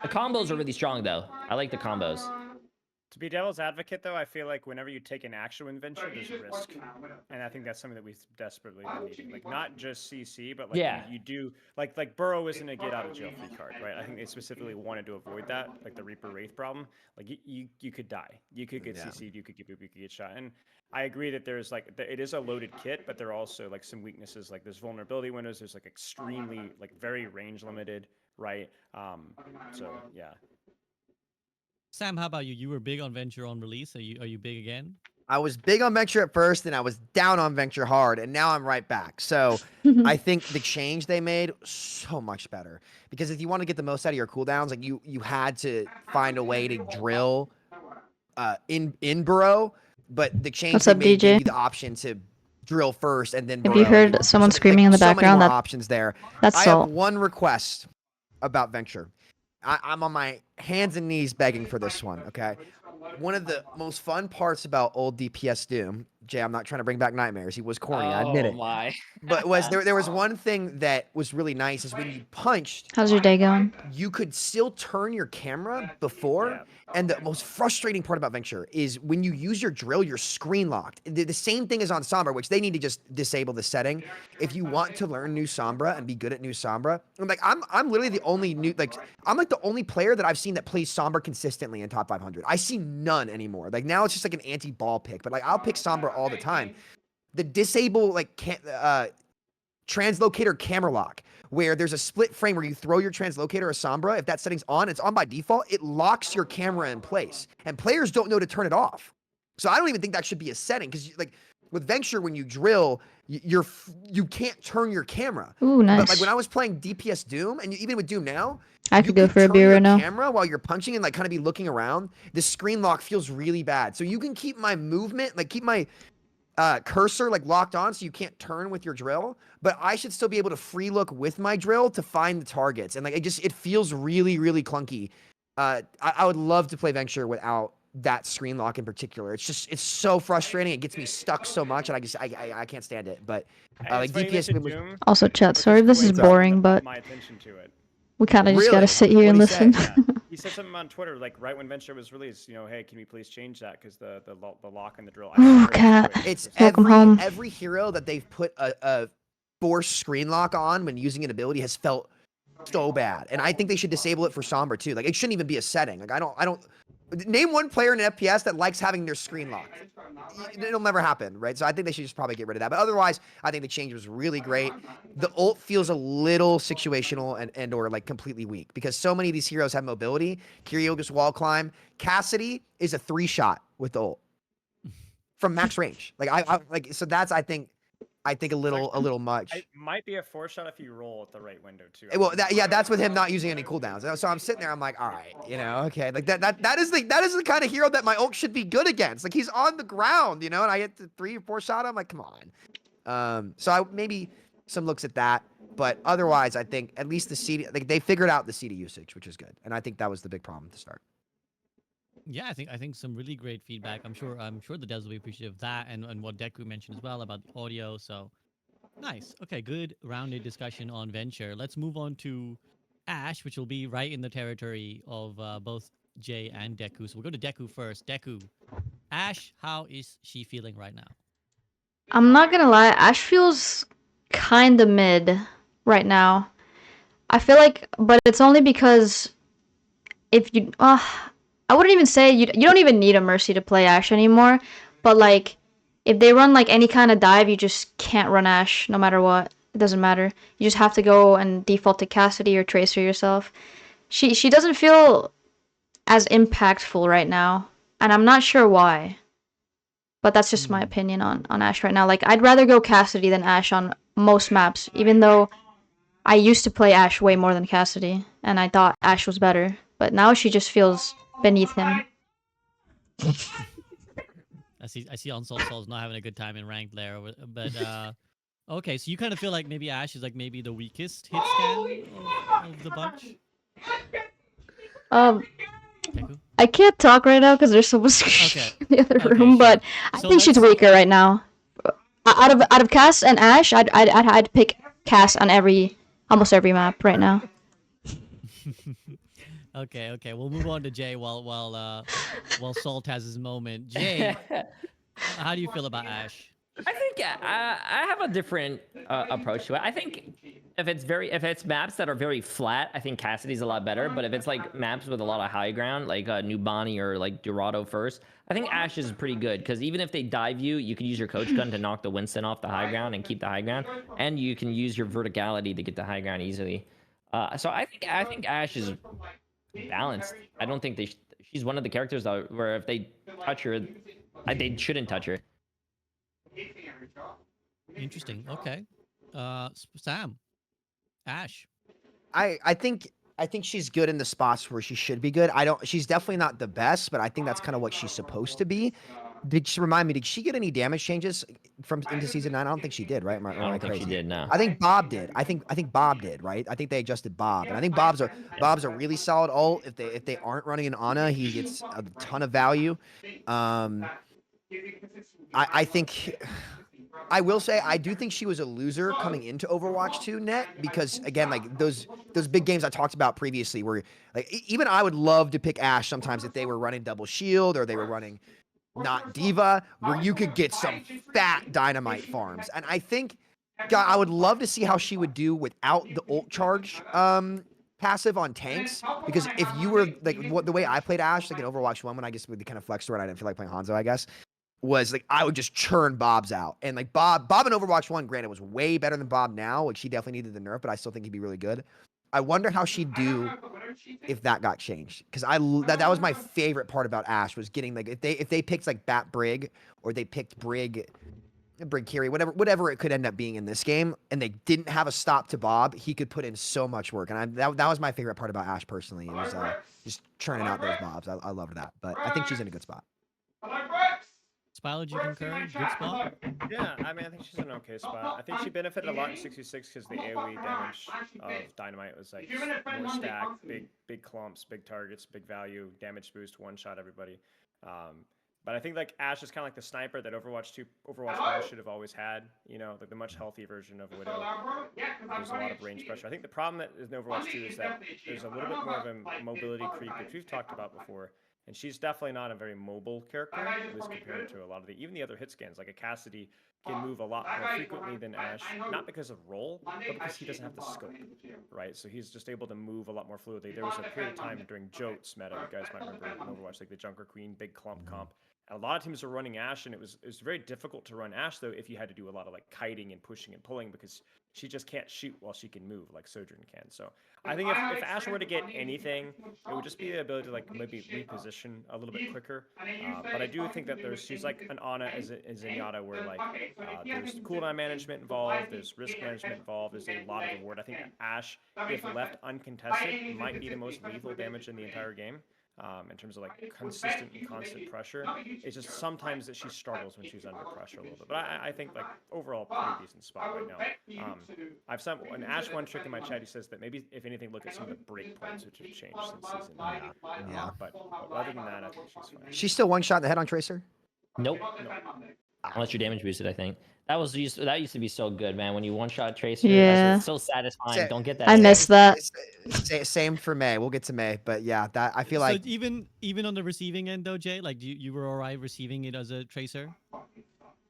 combos are really strong though. I like the combos. To be devil's advocate, though, I feel like whenever you take an action with Venture, there's risk, and I think that's something that we've desperately been needing. Like not just CC, but like Yeah. you do like Burrow isn't a get out of jail free card, right? I think they specifically wanted to avoid that, like the Reaper Wraith problem. Like you could die, you could get CC'd, you could get shot, and I agree that there's like it is a loaded kit, but there are also like some weaknesses. Like there's vulnerability windows. There's like extremely like very range limited, right? So yeah. Sam, how about you? You were big on Venture on release. Are you big again? I was big on Venture at first, and I was down on Venture hard, and now I'm right back. So I think the change they made so much better because if you want to get the most out of your cooldowns, like you had to find a way to drill in burrow, but the change What's they up, made DJ? gave you the option to drill first and then If burrow. you heard and someone so, screaming in the so many background, more that options there. that's I have Salt. one request about Venture. I'm on my hands and knees begging for this one. Okay. One of the most fun parts about old DPS Doom, Jay, I'm not trying to bring back nightmares. He was corny, I admit it. My. But there was one thing that was really nice is when you punched, How's your day going? you could still turn your camera before. Yeah. And the most frustrating part about Venture is when you use your drill, you're screen locked. The same thing is on Sombra, which they need to just disable the setting. If you want to learn new Sombra and be good at new Sombra, I'm literally the only I'm like the only player that I've seen that plays Sombra consistently in top 500. I see none anymore. Like now it's just like an anti-ball pick, but like I'll pick Sombra all the time. The disable translocator camera lock, where there's a split frame where you throw your translocator or Sombra. If that setting's on, it's on by default. It locks your camera in place, and players don't know to turn it off. So I don't even think that should be a setting because like with Venture, when you drill, you can't turn your camera. Ooh, nice. But like when I was playing DPS Doom, and even with Doom now, I could go for a turn beer your right now. camera while you're punching and like kind of be looking around. The screen lock feels really bad. So you can keep my movement, like keep my cursor like locked on so you can't turn with your drill, but I should still be able to free look with my drill to find the targets, and like it feels really clunky. I would love to play Venture without that screen lock in particular. It's so frustrating. It gets me stuck so much, and I can't stand it. But like It's funny you DPS mentioned was Doom, Also, chat. because Sorry if this is Quaid brought boring, but my attention to it. we kind of just Really? gotta sit here and What'd he listen. say? Yeah. He said something on Twitter, like right when Venture was released. You know, hey, can we please change that because the lock and the drill. I Oh, swear cat. to it. it's Welcome home. every hero that they've put a forced screen lock on when using an ability has felt so bad, and I think they should disable it for Sombra too. Like it shouldn't even be a setting. Like I don't name one player in an FPS that likes having their screen locked. It'll never happen, right? So I think they should just probably get rid of that. But otherwise, I think the change was really great. The ult feels a little situational and or like completely weak because so many of these heroes have mobility. Kyrio's wall climb. Cassidy is a 3-shot with the ult from max range. Like I like so that's I think a little much. It might be a 4-shot if you roll at the right window too. Well, that's with him not using any cooldowns. So I'm sitting there, I'm like, all right, okay, like that is the kind of hero that my ult should be good against. Like he's on the ground, and I hit the 3 or 4 shot. I'm like, come on. So maybe some looks at that, but otherwise, I think at least the CD, like they figured out the CD usage, which is good, and I think that was the big problem to start. Yeah, I think some really great feedback. I'm sure the devs will be appreciative of that and what Deku mentioned as well about the audio. So nice. Okay, good rounded discussion on Venture. Let's move on to Ash, which will be right in the territory of both Jay and Deku. So we'll go to Deku first. Deku, Ash, how is she feeling right now? I'm not gonna lie, Ash feels kinda mid right now. I feel like, but it's only because if you, I wouldn't even say you don't even need a Mercy to play Ash anymore, but like, if they run like any kind of dive, you just can't run Ash no matter what. It doesn't matter. You just have to go and default to Cassidy or Tracer yourself. She doesn't feel as impactful right now, and I'm not sure why. But that's just my opinion on Ashe right now. Like, I'd rather go Cassidy than Ashe on most maps, even though I used to play Ashe way more than Cassidy, and I thought Ashe was better. But now she just feels beneath him. I see Unsolved Souls not having a good time in ranked there, but okay, so you kind of feel like maybe Ashe is like maybe the weakest hit scan of the bunch. Um, Deku? I can't talk right now because there's someone Okay. in the other Okay, room, sure. but I So think she's let's- weaker right now. Out of Cass and Ashe, I'd pick Cass on almost every map right now. Okay. We'll move on to Jay while Salt has his moment. Jay, how do you feel about Ashe? I think I have a different approach to it. I think if it's maps that are very flat, I think Cassidy's a lot better. But if it's like maps with a lot of high ground, like New Bonnie or like Dorado first, I think Ashe is pretty good because even if they dive you, you can use your coach gun to knock the Winston off the high ground and keep the high ground, and you can use your verticality to get the high ground easily. So I think Ashe is balanced. I don't think she's one of the characters that where if they touch her, they shouldn't touch her. Interesting. Okay. Sam, Ashe. I think she's good in the spots where she should be good. She's definitely not the best, but I think that's kind of what she's supposed to be. Did she get any damage changes from into season 9? I don't think she did, right? Am I don't think she did. No. I think Bob did. I think Bob did, right? I think they adjusted Bob, and I think Bob's a really solid ult. If they aren't running an Ana, he gets a ton of value. I think I will say I do think she was a loser coming into Overwatch 2 net because again, like those big games I talked about previously, where like even I would love to pick Ashe sometimes if they were running double shield or they were running not Diva, where you could get some fat dynamite farms. And I think, God, I would love to see how she would do without the ult charge passive on tanks. Because if you were like the way I played Ashe, like in Overwatch 1, when I guess with the kind of flex store and I didn't feel like playing Hanzo, I guess, was like I would just churn Bobs out. And like Bob in Overwatch 1, granted, was way better than Bob now. Like she definitely needed the nerf, but I still think he'd be really good. I wonder how she'd do if that got changed, because that was my favorite part about Ashe, was getting like if they picked like Bat Brig or they picked Brig Carry, whatever it could end up being in this game, and they didn't have a stop to Bob, he could put in so much work. And that was my favorite part about Ashe personally. It was just churning out those Bobs. I loved that, but I think she's in a good spot. Spilo, do you concur? Good spot. Yeah, I mean, I think she's in an okay spot. I think she benefited a lot in 66 because the AoE damage of Dynamite was like more stacked, big clumps, big targets, big value, damage boost, one shot everybody. But I think like Ashe is kind of like the sniper that Overwatch 1 should have always had. You know, like the much healthy version of Widow. There's a lot of range pressure. I think the problem that is in Overwatch 2 is that there's a little bit more of a mobility creep, which we've talked about before. And she's definitely not a very mobile character, at least compared to a lot of even the other hit scans. Like a Cassidy can move a lot more frequently than Ashe, not because of role, but because he doesn't have the scope, right? So he's just able to move a lot more fluidly. There was a period of time during Jote's meta, you guys might remember in Overwatch, like the Junker Queen, big clump comp. And a lot of teams were running Ashe, and it was very difficult to run Ashe, though, if you had to do a lot of like kiting and pushing and pulling, because she just can't shoot while she can move like Sojourn can. So I think if Ashe were to get anything, it would just be the ability to like maybe reposition a little bit quicker. But I do think that she's like an Ana as in Zenyatta, where like there's cooldown management involved, there's risk management involved, there's a lot of reward. I think Ashe, if left uncontested, might be the most lethal damage in the entire game. In terms of like consistent and constant pressure. It's just sometimes that she struggles when she's under pressure a little bit. But I think like overall pretty decent spot right now. I've sent an Ashe one trick in my chat. He says that maybe if anything, look at some of the break points which have changed since season 9. Yeah. But other than that, I think she's fine. She's still one shot in the head on Tracer. Nope. Unless you're damage boosted, I think. That used to be so good, man. When you one shot Tracer, Yeah. that's so satisfying. Don't get that. I anymore. miss that. Same for May. We'll get to May, but yeah, that I feel like So even on the receiving end though, Jay, like you were alright receiving it as a tracer.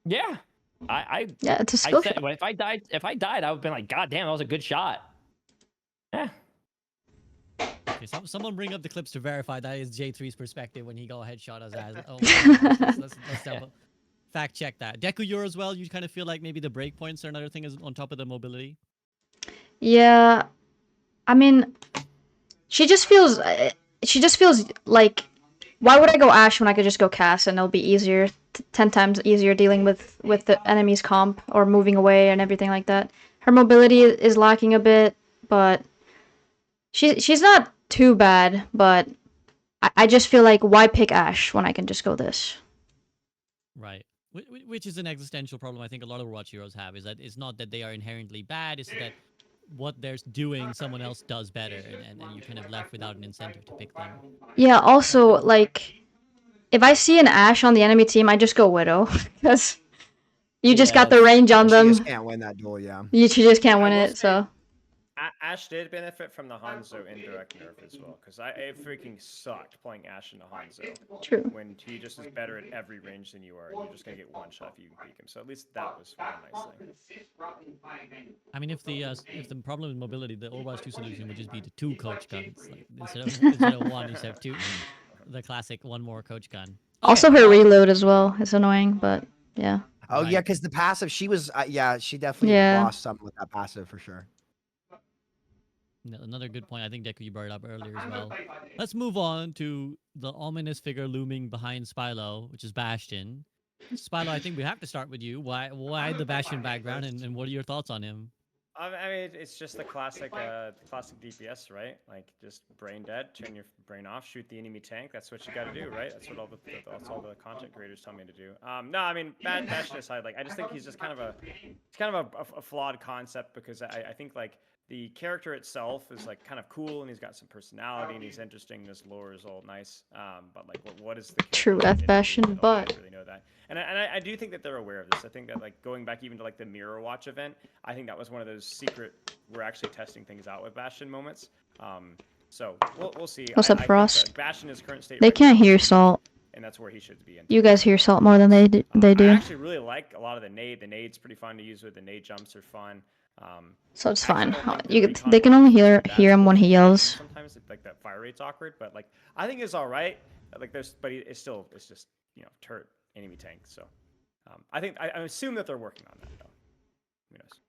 Yeah. Yeah, it's a I skill said, shot. well, if I died, I would have been like, God damn, that was a good shot. Yeah. Okay, someone bring up the clips to verify that is J3's perspective when he got headshot as as. Oh, let's double fact check that. Deku, you're as well. You kind of feel like maybe the breakpoints are another thing is on top of the mobility. Yeah, I mean, she just feels like why would I go Ashe when I could just go Cass and it'll be easier, 10 times easier dealing with the enemy's comp or moving away and everything like that. Her mobility is lacking a bit, but she's not too bad. But I just feel like why pick Ashe when I can just go this? Right. Which is an existential problem I think a lot of Overwatch heroes have, is that it's not that they are inherently bad, it's that what they're doing someone else does better, and you're kind of left without an incentive to pick them. Yeah. Also, like, if I see an Ashe on the enemy team, I just go Widow because you just got the Yes. range on She them. just can't win that duel, yeah. You just can't I win will it. say- So Ash did benefit from the Hanzo indirect nerf as well, because it freaking sucked playing Ash into Hanzo true. when he just is better at every range than you are, and you're just gonna get one shot if you can peek him. So at least that was one nice thing. I mean, if the problem with mobility, the Overwatch 2 solution would just be the 2 coach guns. Like, instead of 1, you just have 2. The classic 1 more coach gun. Also, Okay, her reload as well is annoying, but yeah. Oh yeah, Right. because the passive, she was yeah, she definitely Yeah. lost something with that passive for sure. Another good point. I think Deku, you brought it up earlier as well. Let's move on to the ominous figure looming behind Spylo, which is Bastion. Spylo, I think we have to start with you. Why the Bastion background, and what are your thoughts on him? I mean, it's just the classic DPS, right? Like, just brain dead, turn your brain off, shoot the enemy tank. That's what you got to do, right? That's what all the content creators tell me to do. No, I mean, Bastion aside, like, I just think he's just kind of a flawed concept, because I think like the character itself is like kind of cool, and he's got some personality, and he's interesting. His lore is all nice, but like, what is the character True F identity? Bastion, I don't but really know that. And I do think that they're aware of this. I think that, like, going back even to like the Mirror Watch event, I think that was one of those secret, we're actually testing things out with Bastion moments. So we'll see. What's I up, think Frost? that Bastion is current state. They right can't now hear is unique, Salt. and that's where he should be in. You guys hear Salt more than they do. I actually really like a lot of the nade. The nade's pretty fun to use with. The nade jumps are fun. So it's I actually fine. don't think the You recon they can only is hear that him when he supportive yells. Sometimes like that fire rate's awkward, but like I think it's all right. Like but it's just turret enemy tank. So I assume that they're working on that though. Who knows?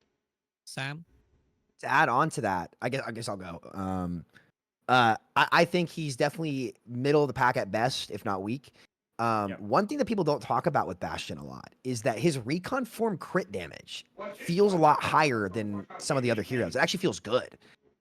Sam? To add on to that, I guess I'll go. I think he's definitely middle of the pack at best, if not weak. Yep. One thing that people don't talk about with Bastion a lot is that his recon form crit damage feels a lot higher than some of the other heroes. It actually feels good.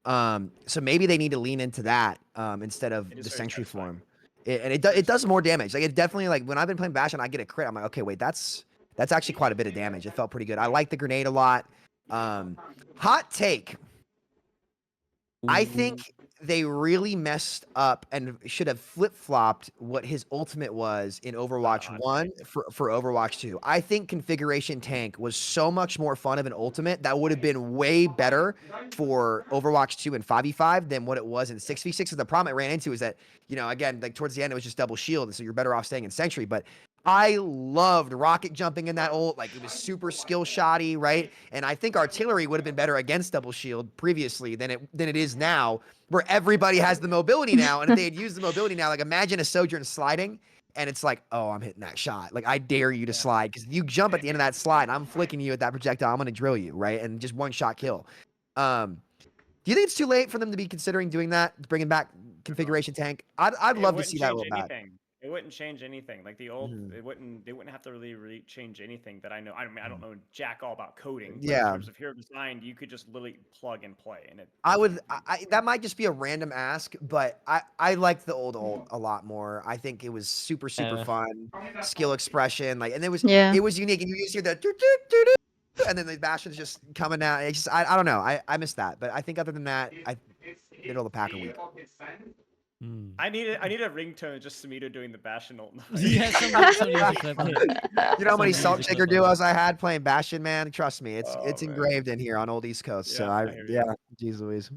So maybe they need to lean into that instead of It is the very Sentry satisfying. form. It does more damage. Like, it definitely, like, when I've been playing Bastion, I get a crit. I'm like, okay, wait, that's actually quite a bit of damage. It felt pretty good. I like the grenade a lot. Hot take. I think they really messed up and should have flip-flopped what his ultimate was in Overwatch hot 1 for Overwatch 2. I think Configuration Tank was so much more fun of an ultimate that would have been way better for Overwatch 2 and 5v5 than what it was in 6v6. So the problem I ran into is that, again, like towards the end, it was just double shield, and so you're better off staying in Sentry. But I loved rocket jumping in that ult. Like, it was super skill shotty, right? And I think artillery would have been better against double shield previously than it is now, where everybody has the mobility now. And if they had used the mobility now, like, imagine a Sojourn sliding, and it's like, oh, I'm hitting that shot. Like, I dare you to slide, because you jump at the end of that slide, and I'm flicking you at that projectile. I'm gonna drill you, right? And just one shot kill. Do you think it's too late for them to be considering doing that, bringing back Configuration Tank? I'd love to see that roll back. It wouldn't change anything. Like the old, Mhm. they wouldn't have to really change anything that I know. I mean, I don't know jack all about coding. But Yeah. in terms of hero design, you could just literally plug and play, and it. That might just be a random ask, but I like the old ult a lot more. I think it was super fun, skill expression, like, and Yeah. it was unique, and you just hear the doo, doo, doo, doo, and then the Bastion's just coming out. It's just, I don't know, I missed that, but I think other than that, middle of the pack are weak. I need a ringtone just Samito doing the Bastion ult. Yeah, somebody needs to clip it. You know how many Somebody Salt needs to Shaker clip it. duos I had playing Bastion, man? Trust me, it's Oh, man. engraved in here on Old East Coast. So Yeah, I hear you. yeah, geez Louise.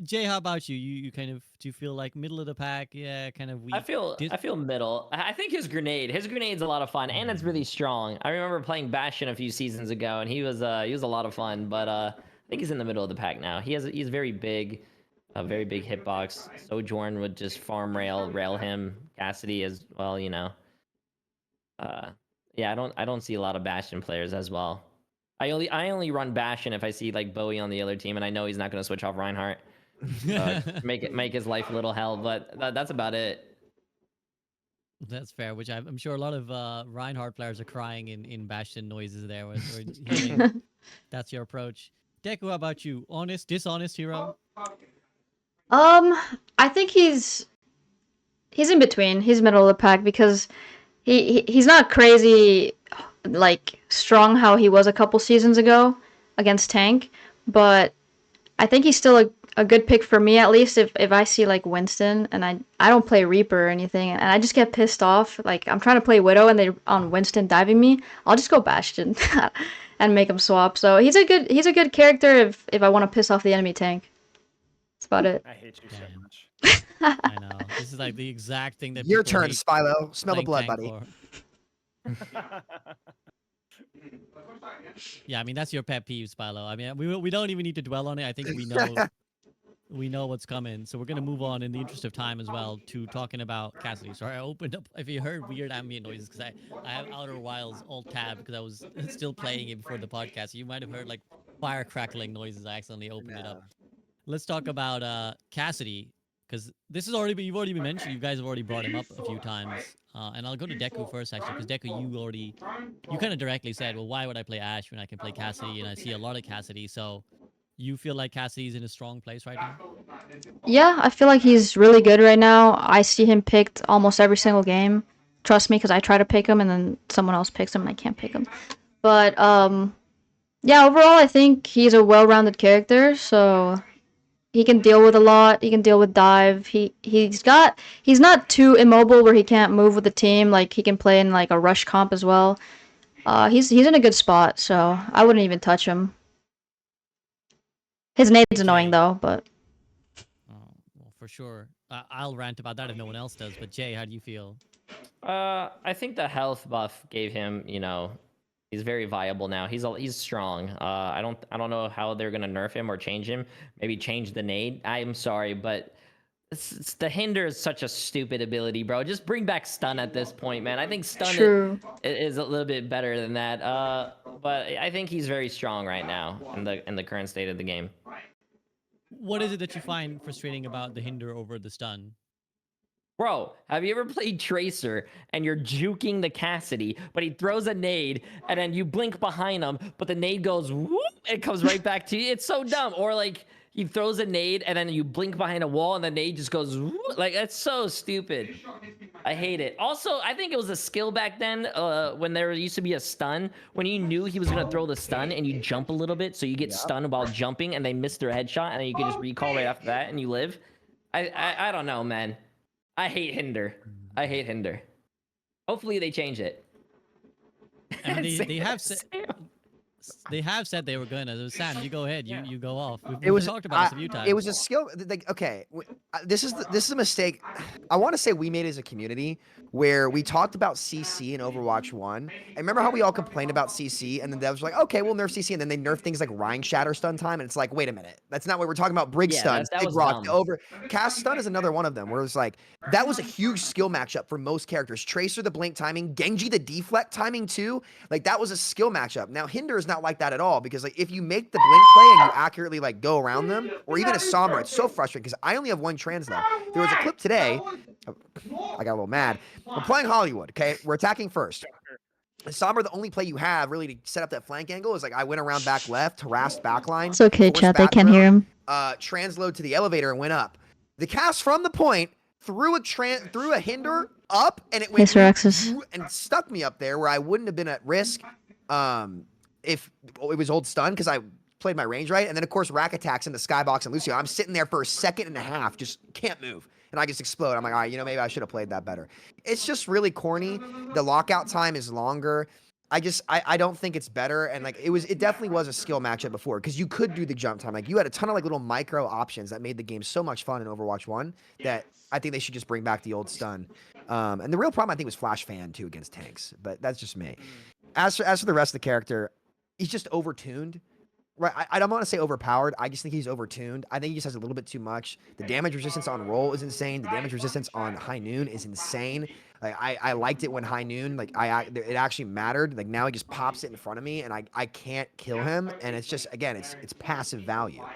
Jay, how about you? You kind of, do you feel like middle of the pack? Yeah, kind of weak. I feel middle. I think his grade's a lot of fun, and it's really strong. I remember playing Bastion a few seasons ago, and he was a lot of fun. But I think he's in the middle of the pack now. He's very big, a very big hitbox. Sojourn would just farm rail him. Cassidy as well, yeah, I don't see a lot of Bastion players as well. I only run Bastion if I see like Bowie on the other team, and I know he's not going to switch off Reinhardt. Make his life a little hell, but that's about it. That's fair. Which I'm sure a lot of Reinhardt players are crying in Bastion noises there, or hearing. That's your approach. Deku, how about you? Honest, dishonest hero? Um, I think he's in between. He's middle of the pack because he's not crazy like strong how he was a couple seasons ago against tank, but I think he's still a good pick for me at least if I see like Winston and I don't play Reaper or anything and I just get pissed off like I'm trying to play Widow and they on Winston diving me, I'll just go Bastion and make him swap. So he's a good character if I want to piss off the enemy tank. That's about it. I hate you so Damn. much. I know. This is like the exact thing that Your people turn, hate Spylo. Smell the playing blood, tank buddy. for. Yeah, I mean that's your pet peeve, Spylo. I mean we don't even need to dwell on it. I think we know what's coming. So we're gonna move on in the interest of time as well to talking about Cassidy. Sorry, I opened up. If you heard weird ambient noises, because I have Outer Wilds alt tab because I was still playing it before the podcast. You might have heard like fire crackling noises. I accidentally opened it up. Let's talk about Cassidy because this has already been you've already been mentioned. You guys have already brought him up a few times. And I'll go to Deku first actually because Deku, you kind of directly said, well, why would I play Ash when I can play Cassidy? And I see a lot of Cassidy. So you feel like Cassidy's in a strong place right now? Yeah, I feel like he's really good right now. I see him picked almost every single game. Trust me, because I try to pick him and then someone else picks him and I can't pick him. But yeah, overall I think he's a well-rounded character. So he can deal with a lot. He can deal with dive. He's not too immobile where he can't move with the team. Like he can play in like a rush comp as well. He's in a good spot, so I wouldn't even touch him. His nade's annoying Jay. though, but Oh, well, for sure. I'll rant about that if no one else does. But Jay, how do you feel? I think the health buff gave him, he's very viable now. He's strong. I don't know how they're gonna nerf him or change him. Maybe change the nade. I'm sorry, but the hinder is such a stupid ability, bro. Just bring back stun at this point, man. I think stun true. is a little bit better than that. But I think he's very strong right now in the current state of the game. What is it that you find frustrating about the hinder over the stun? Bro, have you ever played Tracer and you're juking the Cassidy, but he throws a nade and then you blink behind him, but the nade goes whoop, it comes right back to you. It's so dumb. Or like he throws a nade and then you blink behind a wall and the nade just goes whoop. Like that's so stupid. I hate it. Also, I think it was a skill back then when there used to be a stun when you knew he was gonna throw the stun and you jump a little bit so you get stunned while jumping and they miss their headshot and then you can just recall right after that and you live. I don't know, man. I hate hinder. I hate hinder. Hopefully they change it. And they have said they were gonna. Sam, you go ahead. You go off. We've talked about this a few times. It was a skill. Like, okay, this is a mistake. I want to say we made as a community where we talked about CC in Overwatch 1. And remember how we all complained about CC, and then devs were like, okay, we'll nerf CC, and then they nerf things like Rhine Shatter stun time, and it's like, wait a minute, that's not what we're talking about. Brig Yeah, stun, that Big was Rock, dumb. over cast stun is another one of them. Where it's like that was a huge skill matchup for most characters. Tracer the blink timing, Genji the deflect timing too. Like that was a skill matchup. Now Hinder is not like that at all because like if you make the blink play and you accurately like go around them, or even a Sombra, it's so frustrating because I only have one translator. There was a clip today. I got a little mad. We're playing Hollywood, okay? We're attacking first. And Sombra, the only play you have really to set up that flank angle is like I went around back left, harassed backline. It's okay, forced chat. They back can't row, hear him. Transload to the elevator and went up. The cast from the point threw a hinder up and it went Mr. Axis. and stuck me up there where I wouldn't have been at risk if it was old stun because I played my range right. And then of course rack attacks into Skybox and Lucio. I'm sitting there for a second and a half, just can't move. And I just explode. I'm like, all right, maybe I should have played that better. It's just really corny. The lockout time is longer. I don't think it's better. And like it definitely was a skill matchup before because you could do the jump time. Like you had a ton of like little micro options that made the game so much fun in Overwatch 1 that I think they should just bring back the old stun. And the real problem I think was Flash Fan too against tanks, but that's just me. As for the rest of the character, he's just overtuned. Right, I don't want to say overpowered. I just think he's overtuned. I think he just has a little bit too much. The damage resistance on roll is insane. The damage resistance on high noon is insane. Like I liked it when high noon, like it actually mattered. Like now he just pops it in front of me, and I can't kill him. And it's just again, it's passive value.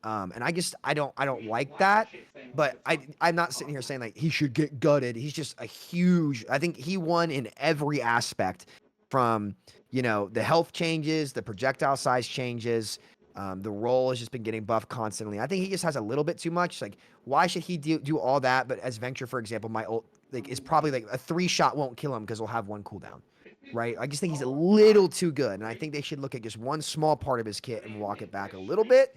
And I don't like that. But I'm not sitting here saying like he should get gutted. He's just a huge. I think he won in every aspect, from the health changes, the projectile size changes. The role has just been getting buffed constantly. I think he just has a little bit too much. Like, why should he do all that? But as Venture, for example, my ult like is probably like a 3-shot won't kill him because he'll have one cooldown, right? I just think he's a little too good, and I think they should look at just one small part of his kit and walk it back a little bit.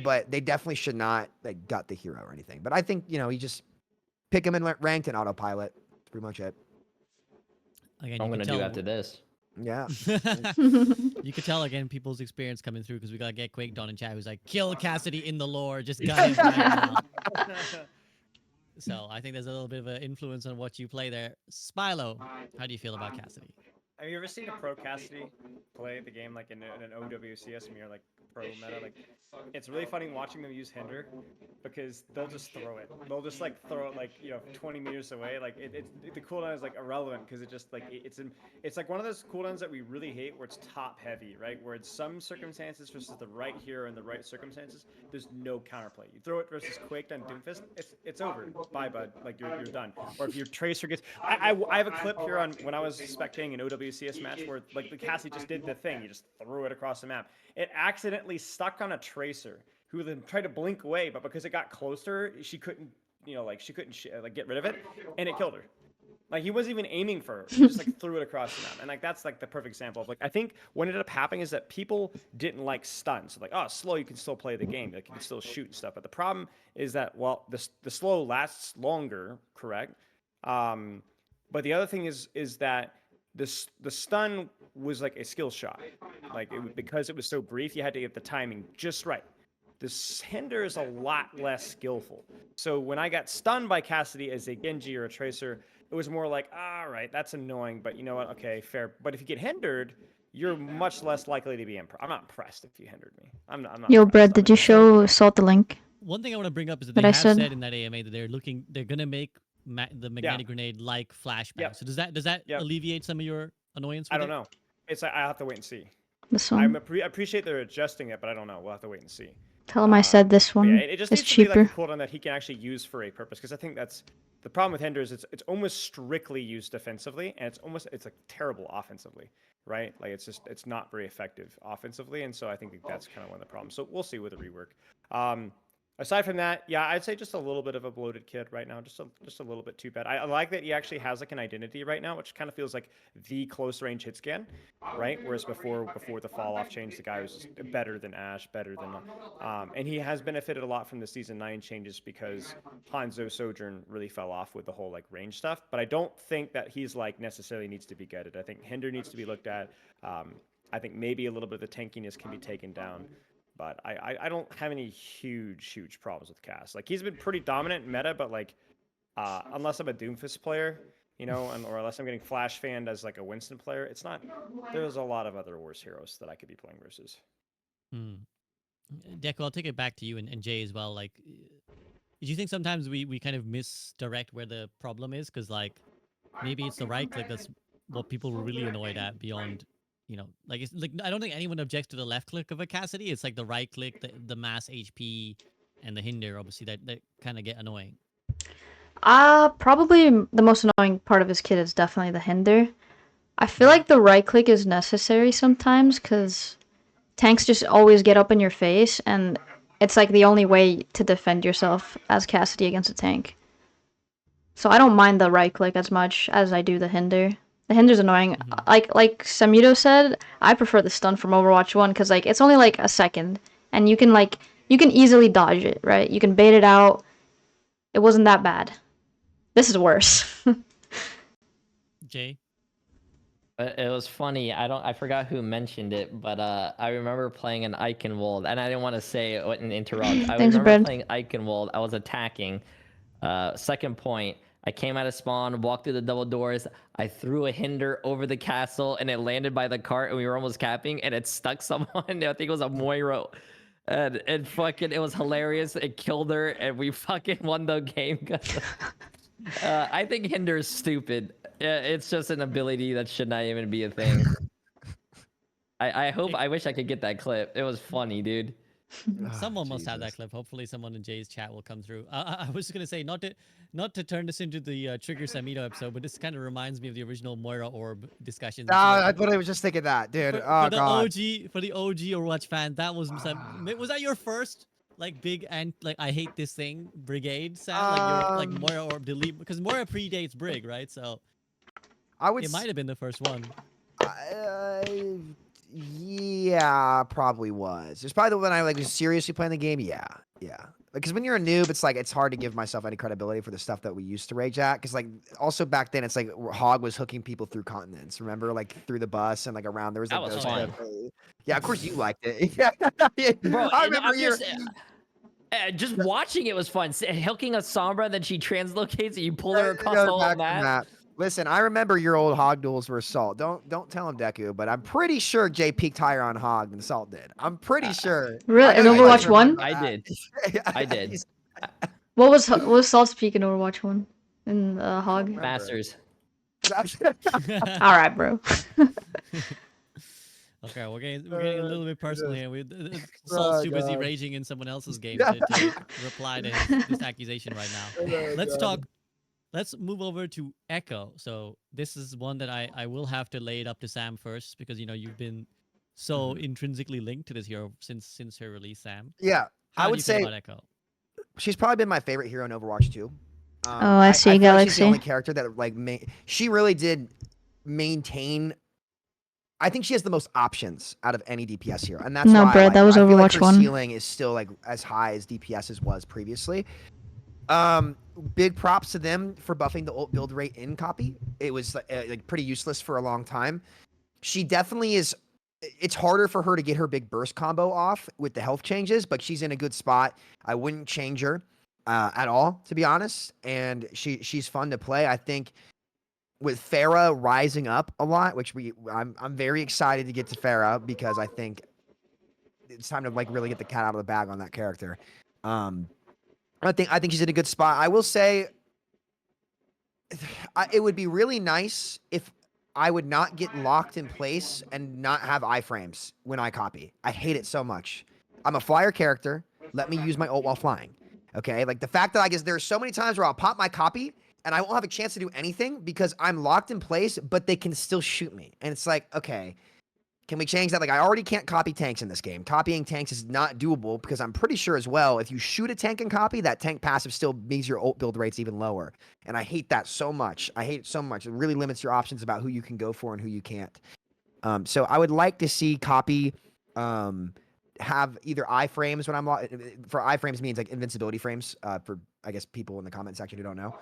But they definitely should not like gut the hero or anything. But I think he just pick him in ranked and autopilot. That's pretty much it. Again, I'm you gonna can do tell. after this. Yeah. You could tell again people's experience coming through, because we got Get Quaked on in chat who's like, kill Cassidy in the lore, just gut him right now. So I think there's a little bit of an influence on what you play there. Spilo, how do you feel about Cassidy? Have you ever seen a pro Cassidy play the game like in an OWCS and you're like pro meta? Like, it's really funny watching them use Hinder because they'll just throw it. They'll just like throw it like 20 meters away. Like the cooldown is like irrelevant because it just like it's like one of those cooldowns that we really hate where it's top heavy, right? Where in some circumstances versus the right hero in the right circumstances, there's no counterplay. You throw it versus Quaked on Doomfist, it's over. Bye, bud. Like you're done. Or if your Tracer gets, I have a clip here on when I was spectating an OWCS match where like the Cassie just did the thing. You just threw it across the map. It accidentally stuck on a Tracer who then tried to blink away, but because it got closer, she couldn't, get rid of it, and it killed her. Like, he wasn't even aiming for her. He just like threw it across the map. And like that's like the perfect example of like, I think what ended up happening is that people didn't like stuns. So like, oh, slow, you can still play the game. Like, you can still shoot and stuff. But the problem is that, well, the slow lasts longer, correct? But the other thing is that the stun was like a skill shot. Like, because it was so brief, you had to get the timing just right. This Hinder is a lot less skillful. So when I got stunned by Cassidy as a Genji or a Tracer, it was more like, all right, that's annoying, but you know what? Okay, fair. But if you get hindered, you're much less likely to be impressed. I'm not impressed if you hindered me. I'm not. Yo, impressed. Brett, did you show Salt the link? One thing I want to bring up is that But they I have said- said in that AMA that they're gonna make the magnetic grenade like flashbang. Yep. So does that Yep. alleviate some of your annoyance? I With don't it? know. It's I have to wait and see. This I one. appreciate they're adjusting it, but I don't know. We'll have to wait and see. Tell him I said this But one yeah, it just is needs to be cheaper. like a cooldown that he can actually use for a purpose, because I think that's the problem with Hinder is it's almost strictly used defensively, and it's like terrible offensively, right? Like it's not very effective offensively, and so I think that's kind of one of the problems. So we'll see with the rework. Aside from that, yeah, I'd say just a little bit of a bloated kid right now, just a little bit too bad. I like that he actually has like an identity right now, which kind of feels like the close range hit scan, right? Whereas before the fall off change, the guy was just better than Ash, better than, and he has benefited a lot from the season 9 changes because Hanzo Sojourn really fell off with the whole like range stuff. But I don't think that he's like necessarily needs to be gutted. I think Hinder needs to be looked at. I think maybe a little bit of the tankiness can be taken down. But I don't have any huge problems with Cass. Like, he's been pretty dominant in meta, but like, unless I'm a Doomfist player, or unless I'm getting flash fanned as like a Winston player, it's not. There's a lot of other worse heroes that I could be playing versus. Deco, I'll take it back to you and Jay as well. Like, do you think sometimes we kind of misdirect where the problem is? Because like, maybe it's the right click that's what people were really annoyed at beyond. It's like I don't think anyone objects to the left click of a Cassidy. It's like the right click, the mass HP, and the hinder, obviously, that kind of get annoying. Probably the most annoying part of his kit is definitely the hinder. I feel like the right click is necessary sometimes because tanks just always get up in your face, and it's like the only way to defend yourself as Cassidy against a tank. So I don't mind the right click as much as I do the hinder. The hinder's annoying. Like Samito said, I prefer the stun from Overwatch 1 because like it's only like a second, and you can easily dodge it, right? You can bait it out. It wasn't that bad. This is worse. Jay? It was funny. I forgot who mentioned it, but I remember playing an Eichenwald, and I didn't want to say it and interrupt. I Thanks, remember Brad. playing Eichenwald. I was attacking. Second point, I came out of spawn, walked through the double doors. I threw a hinder over the castle, and it landed by the cart, and we were almost capping, and it stuck someone. I think it was a Moira. And fucking, it was hilarious. It killed her, and we fucking won the game. I think hinder is stupid. It's just an ability that should not even be a thing. I wish I could get that clip. It was funny, dude. Someone must have that Jesus. clip. Hopefully, someone in Jay's chat will come through. I was gonna say not to turn this into the Trigger Samito episode, but this kind of reminds me of the original Moira Orb discussions. Which is Ah, like I thought I was just thinking that, dude. for Oh the god. OG Overwatch fan, that was was that your first like big and like I hate this thing brigade, Sam? Like your like Um, Moira Orb delete because Moira predates Brig, right? So I would. it might have been the first one. Uh, yeah, probably was. It's probably when I like was seriously playing the game. Yeah, yeah. Because when you're a noob, it's like it's hard to give myself any credibility for the stuff that we used to rage at. Because like also back then, it's like Hog was hooking people through continents. Remember, like through the bus and like around. There was That like was those. fun. Yeah, of course you liked it. Yeah, Bro, I and remember I'm you. just watching it was fun. Hooking a Sombra, then she translocates and you pull her It across goes the whole back to map. that. Listen, I remember your old Hog duels were Assault. Don't tell him Deku, but I'm pretty sure Jay peaked higher on Hog than Assault did. I'm pretty sure. Really? I In know you like Overwatch to remind 1? about I that. did. I did. What was Salt's peak in Overwatch 1? In Hog? Remember. Masters. Alright, bro. Okay, we're getting a little bit personal here. Oh, Salt's too busy God. raging in someone else's game Yeah. to reply to this accusation right now. Oh, Let's God. talk. Let's move over to Echo. So this is one that I will have to lay it up to Sam first because you know you've been so intrinsically linked to this hero since her release, Sam. Yeah, How I do would you feel say about Echo? she's probably been my favorite hero in Overwatch 2. Oh, I see, I feel like she's the Galaxy. only character that like she really did maintain. I think she has the most options out of any DPS hero, and that's No, why I Brett, like that her. was I feel like Overwatch her 1. ceiling is still like as high as DPS's was previously. Big props to them for buffing the ult build rate in copy. It was like pretty useless for a long time. She definitely is. It's harder for her to get her big burst combo off with the health changes, but she's in a good spot. I wouldn't change her at all, to be honest. And she's fun to play. I think with Farah rising up a lot, which I'm very excited to get to Farah because I think it's time to like really get the cat out of the bag on that character. I think she's in a good spot. I will say it would be really nice if I would not get locked in place and not have iframes when I copy. I hate it so much. I'm a flyer character. Let me use my ult while flying. Okay? Like the fact that there's so many times where I'll pop my copy and I won't have a chance to do anything because I'm locked in place, but they can still shoot me. And it's like, okay, can we change that? Like I already can't copy tanks in this game. Copying tanks is not doable because I'm pretty sure as well, if you shoot a tank and copy, that tank passive still makes your ult build rates even lower. And I hate that so much. I hate it so much. It really limits your options about who you can go for and who you can't. So I would like to see copy have either iframes when I'm for iframes means like invincibility frames for I guess people in the comment section who don't know,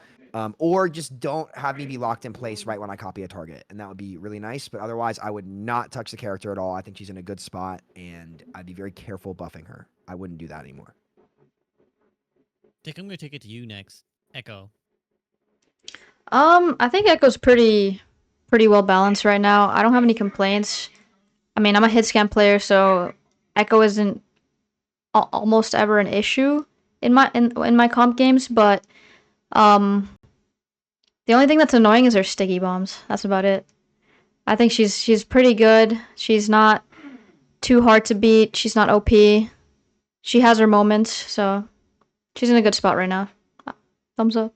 or just don't have me be locked in place right when I copy a target, and that would be really nice. But otherwise, I would not touch the character at all. I think she's in a good spot, and I'd be very careful buffing her. I wouldn't do that anymore. Dick, I'm gonna take it to you next. Echo. I think Echo's pretty well balanced right now. I don't have any complaints. I mean, I'm a hit scan player, so Echo isn't almost ever an issue in my comp games, but the only thing that's annoying is her sticky bombs. That's about it. I think she's pretty good. She's not too hard to beat. She's not OP. She has her moments, so she's in a good spot right now. Thumbs up.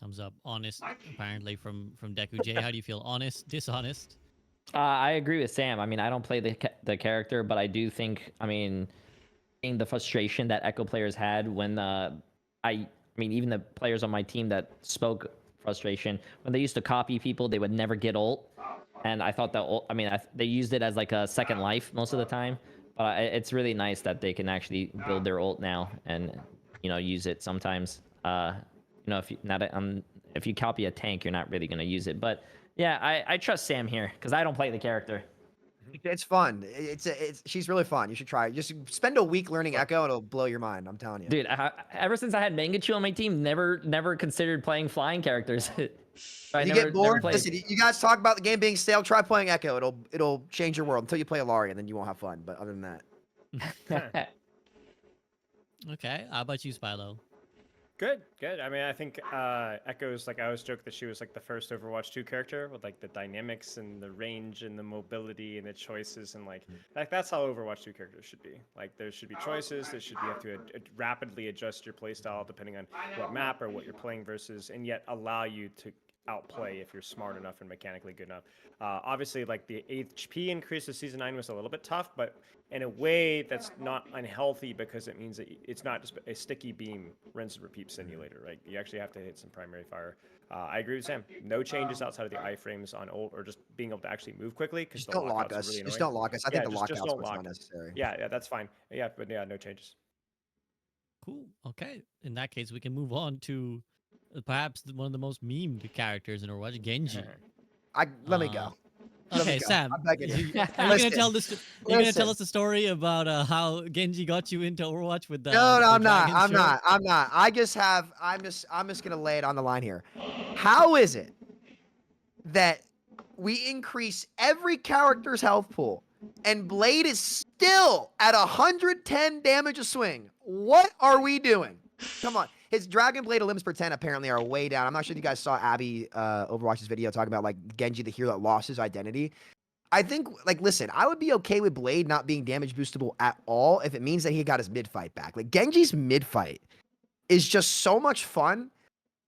Thumbs up. Honest, apparently from Deku. J, how do you feel? Honest, dishonest? I agree with Sam. I mean, I don't play the character, but I do think, I mean, seeing the frustration that Echo players had when I mean, even the players on my team that spoke frustration when they used to copy people, they would never get ult, and I thought that ult, I mean, they used it as like a second life most of the time. But it's really nice that they can actually build their ult now and use it sometimes. If you copy a tank, you're not really gonna use it, but. Yeah, I trust Sam here because I don't play the character. It's fun. She's really fun. You should try it. Just spend a week learning Echo. It'll blow your mind. I'm telling you. Dude, ever since I had Mangachu on my team, never considered playing flying characters. You get bored. Listen, you guys talk about the game being stale. Try playing Echo. It'll change your world until you play Alaria, and then you won't have fun. But other than that, Okay, how about you, Spilo? Good, good. I mean, I think Echo's like I always joke that she was like the first Overwatch 2 character with like the dynamics and the range and the mobility and the choices and like that's how Overwatch 2 characters should be. Like there should be choices. There should be, you have to rapidly adjust your playstyle depending on what map or what you're playing versus, and yet allow you to outplay if you're smart enough and mechanically good enough. Obviously, like the HP increase of season 9 was a little bit tough, but in a way that's not unhealthy because it means that it's not just a sticky beam rinse and repeat simulator, right? You actually have to hit some primary fire. I agree with Sam. No changes outside of the iframes on old or just being able to actually move quickly because Just the don't lock lockouts are us. really annoying. Just don't lock us. I Yeah, think the just lockouts don't was lock. not necessary. Yeah, that's fine. Yeah, but yeah, no changes. Cool. Okay. In that case, we can move on to perhaps one of the most memed characters in Overwatch, Genji. Let me go. Let me Okay, go. Sam, I'm begging you. are you gonna Listen, tell this? You're gonna tell listen. us the story about how Genji got you into Overwatch with the No, the I'm not. dragon I'm show? not. I'm not. I'm just gonna lay it on the line here. How is it that we increase every character's health pool and Blade is still at 110 damage a swing? What are we doing? Come on. His Dragon Blade limbs per 10 apparently are way down. I'm not sure if you guys saw Abby Overwatch's video talking about like Genji, the hero that lost his identity. I think, like, listen, I would be okay with Blade not being damage boostable at all if it means that he got his mid fight back. Like, Genji's mid fight is just so much fun.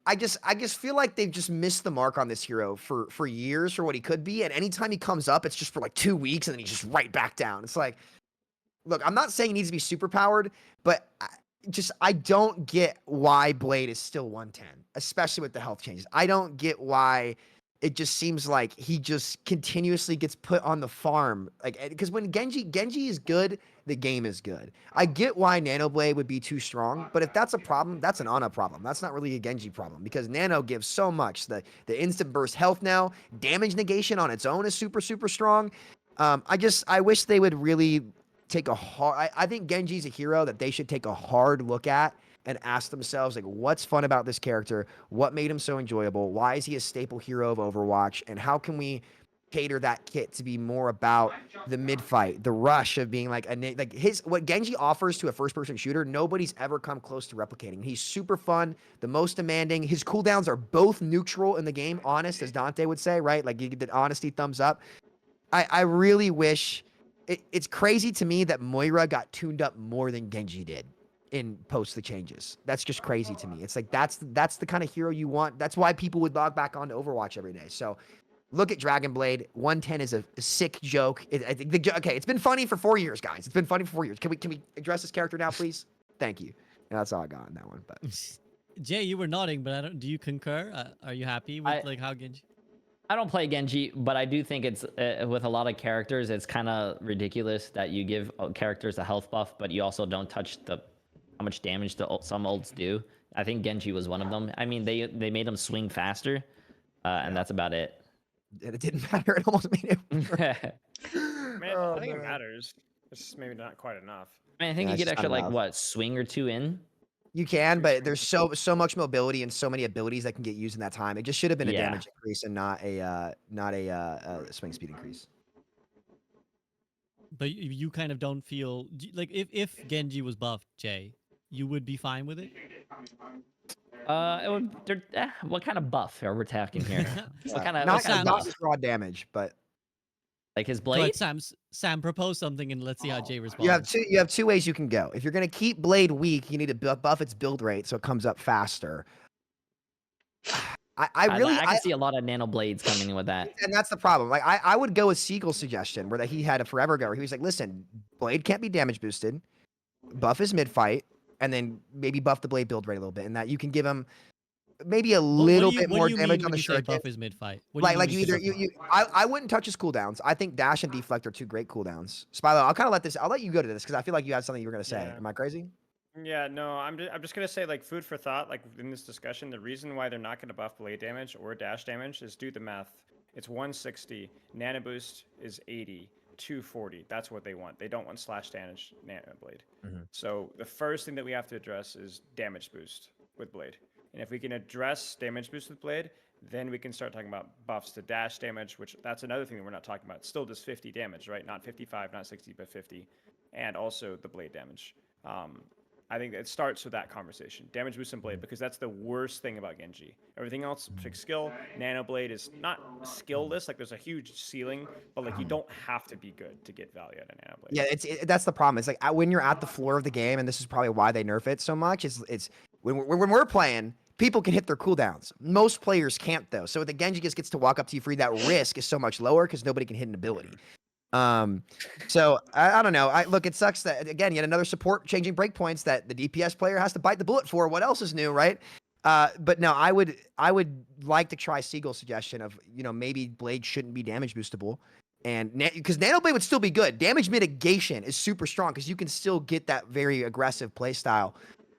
I just feel like they've just missed the mark on this hero for years for what he could be. And anytime he comes up, it's just for like 2 weeks and then he's just right back down. It's like, look, I'm not saying he needs to be super powered, but I don't get why Blade is still 110, especially with the health changes. I don't get why it just seems like he just continuously gets put on the farm. Like, because when Genji is good, the game is good. I get why Nano Blade would be too strong, but if that's a problem, that's an Ana problem. That's not really a Genji problem because Nano gives so much. The instant burst health now, damage negation on its own is super, super strong. I wish they would really take a hard. I think Genji's a hero that they should take a hard look at and ask themselves, like, what's fun about this character? What made him so enjoyable? Why is he a staple hero of Overwatch? And how can we cater that kit to be more about the mid fight, the rush of being like what Genji offers to a first person shooter, nobody's ever come close to replicating. He's super fun, the most demanding. His cooldowns are both neutral in the game, honest, as Dante would say, right? Like you get the honesty thumbs up. I really wish it's crazy to me that Moira got tuned up more than Genji did in post the changes. That's just crazy to me. It's like that's the kind of hero you want. That's why people would log back onto Overwatch every day. So look at Dragon Blade. 110 is a sick joke. I think okay, it's been funny for 4 years, guys. It's been funny for 4 years. Can we address this character now, please? Thank you. And that's all I got on that one. But Jay, you were nodding, but I don't. Do you concur? Are you happy with like how Genji? I don't play Genji, but I do think it's with a lot of characters, it's kind of ridiculous that you give characters a health buff, but you also don't touch how much damage some ults do. I think Genji was one of them. I mean, they made him swing faster, and that's about it. it didn't matter. It almost made it. Man, Oh, I think it man. matters. It's just maybe not quite enough. I mean, I think Yeah, you it's get just not extra like enough. what swing or two in. You can, Two but there's swings. so much mobility and so many abilities that can get used in that time. It just should have been a Yeah. damage increase and not a swing speed increase. But you kind of don't feel like if Genji was buffed, Jay, you would be fine with it. It would. What kind of buff are we talking here? What kind of Not Sam- not buff? just raw damage, but Like his Go ahead, blade? Sam, propose something and let's see how Jay responds. you have two ways you can go. If you're gonna keep Blade weak, you need to buff its build rate so it comes up faster. I really I can see a lot of nano blades coming in with that. and that's the problem. Like I would go with Siegel's suggestion where that he had a forever ago where he was like, listen, Blade can't be damage boosted, buff his mid fight, and then maybe buff the Blade build rate a little bit, and that you can give him maybe a little bit what more do you damage mean on when the you say shuriken. buff his mid fight? What do you mean Like when you say either buff you I wouldn't touch his cooldowns. I think dash and deflect are two great cooldowns. Spilo, I'll let you go to this because I feel like you had something you were gonna say. Yeah. Am I crazy? Yeah, no, I'm just gonna say like food for thought. Like in this discussion, the reason why they're not gonna buff blade damage or dash damage is do the math. It's 160. Nano boost is 80. 240. That's what they want. They don't want slash damage nano blade. Mhm. So the first thing that we have to address is damage boost with blade. And if we can address damage boost with blade, then we can start talking about buffs to dash damage, which that's another thing that we're not talking about. It still does 50 damage, right? Not 55, not 60, but 50, and also the blade damage. I think it starts with that conversation. Damage boost and blade, because that's the worst thing about Genji. Everything else, fixed skill, nano blade is not skillless. Like there's a huge ceiling, but like you don't have to be good to get value out of nano blade. Yeah, that's the problem. It's like when you're at the floor of the game, and this is probably why they nerf it so much. It's when we're playing, people can hit their cooldowns. Most players can't though. So the Genji just gets to walk up to you free. That risk is so much lower because nobody can hit an ability. So I don't know. Look, it sucks that again, yet another support changing breakpoints that the DPS player has to bite the bullet for. What else is new, right? But no, I would like to try Siegel's suggestion of, maybe Blade shouldn't be damage boostable. And because Nano Blade would still be good. Damage mitigation is super strong because you can still get that very aggressive play style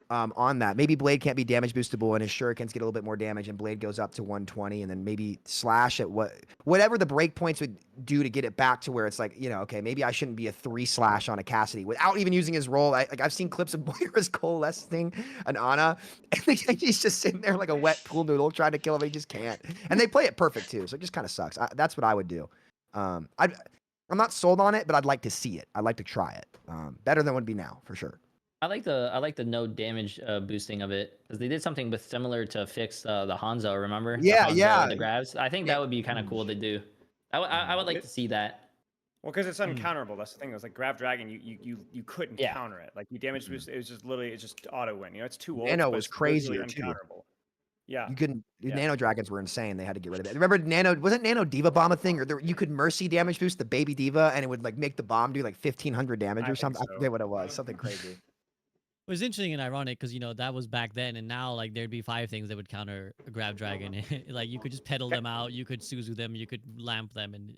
on that. Maybe Blade can't be damage boostable and his shurikens get a little bit more damage and Blade goes up to 120 and then maybe slash at whatever the breakpoints would do to get it back to where it's like, okay, maybe I shouldn't be a 3 slash on a Cassidy without even using his roll. I've seen clips of Moira's coalescing an Ana and he's just sitting there like a wet pool noodle trying to kill him. He just can't. And they play it perfect too. So it just kind of sucks. That's what I would do. I'm not sold on it, but I'd like to see it. I'd like to try it. Better than would be now for sure. I like the no damage boosting of it because they did something with similar to fix the Hanzo. Remember? Yeah, the Hanzo, yeah. The grabs. I think that would be kind of cool to do. I would like to see that. Well, because it's uncounterable. That's the thing. It was like Grab Dragon. You couldn't counter it. Like you damage boost. It was just literally it's just auto win. It's too old. Nano but was it's literally crazier too. uncounterable. Yeah. You couldn't. Yeah. Nano dragons were insane. They had to get rid of it. Remember wasn't Nano Diva bomb a thing, or you could mercy damage boost the baby Diva, and it would like make the bomb do like 1,500 damage or something. So. I forget what it was. Something crazy. It was interesting and ironic because that was back then, and now like there'd be 5 things that would counter a Grab Dragon. Like you could just pedal them out, you could Suzu them, you could lamp them, and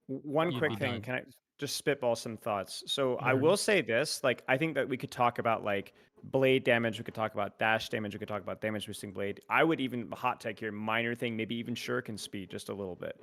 one quick thing. Done. Can I just spitball some thoughts? So I will say this: like I think that we could talk about like blade damage, we could talk about dash damage, we could talk about damage boosting blade. I would even hot tech here, minor thing, maybe even shuriken speed just a little bit.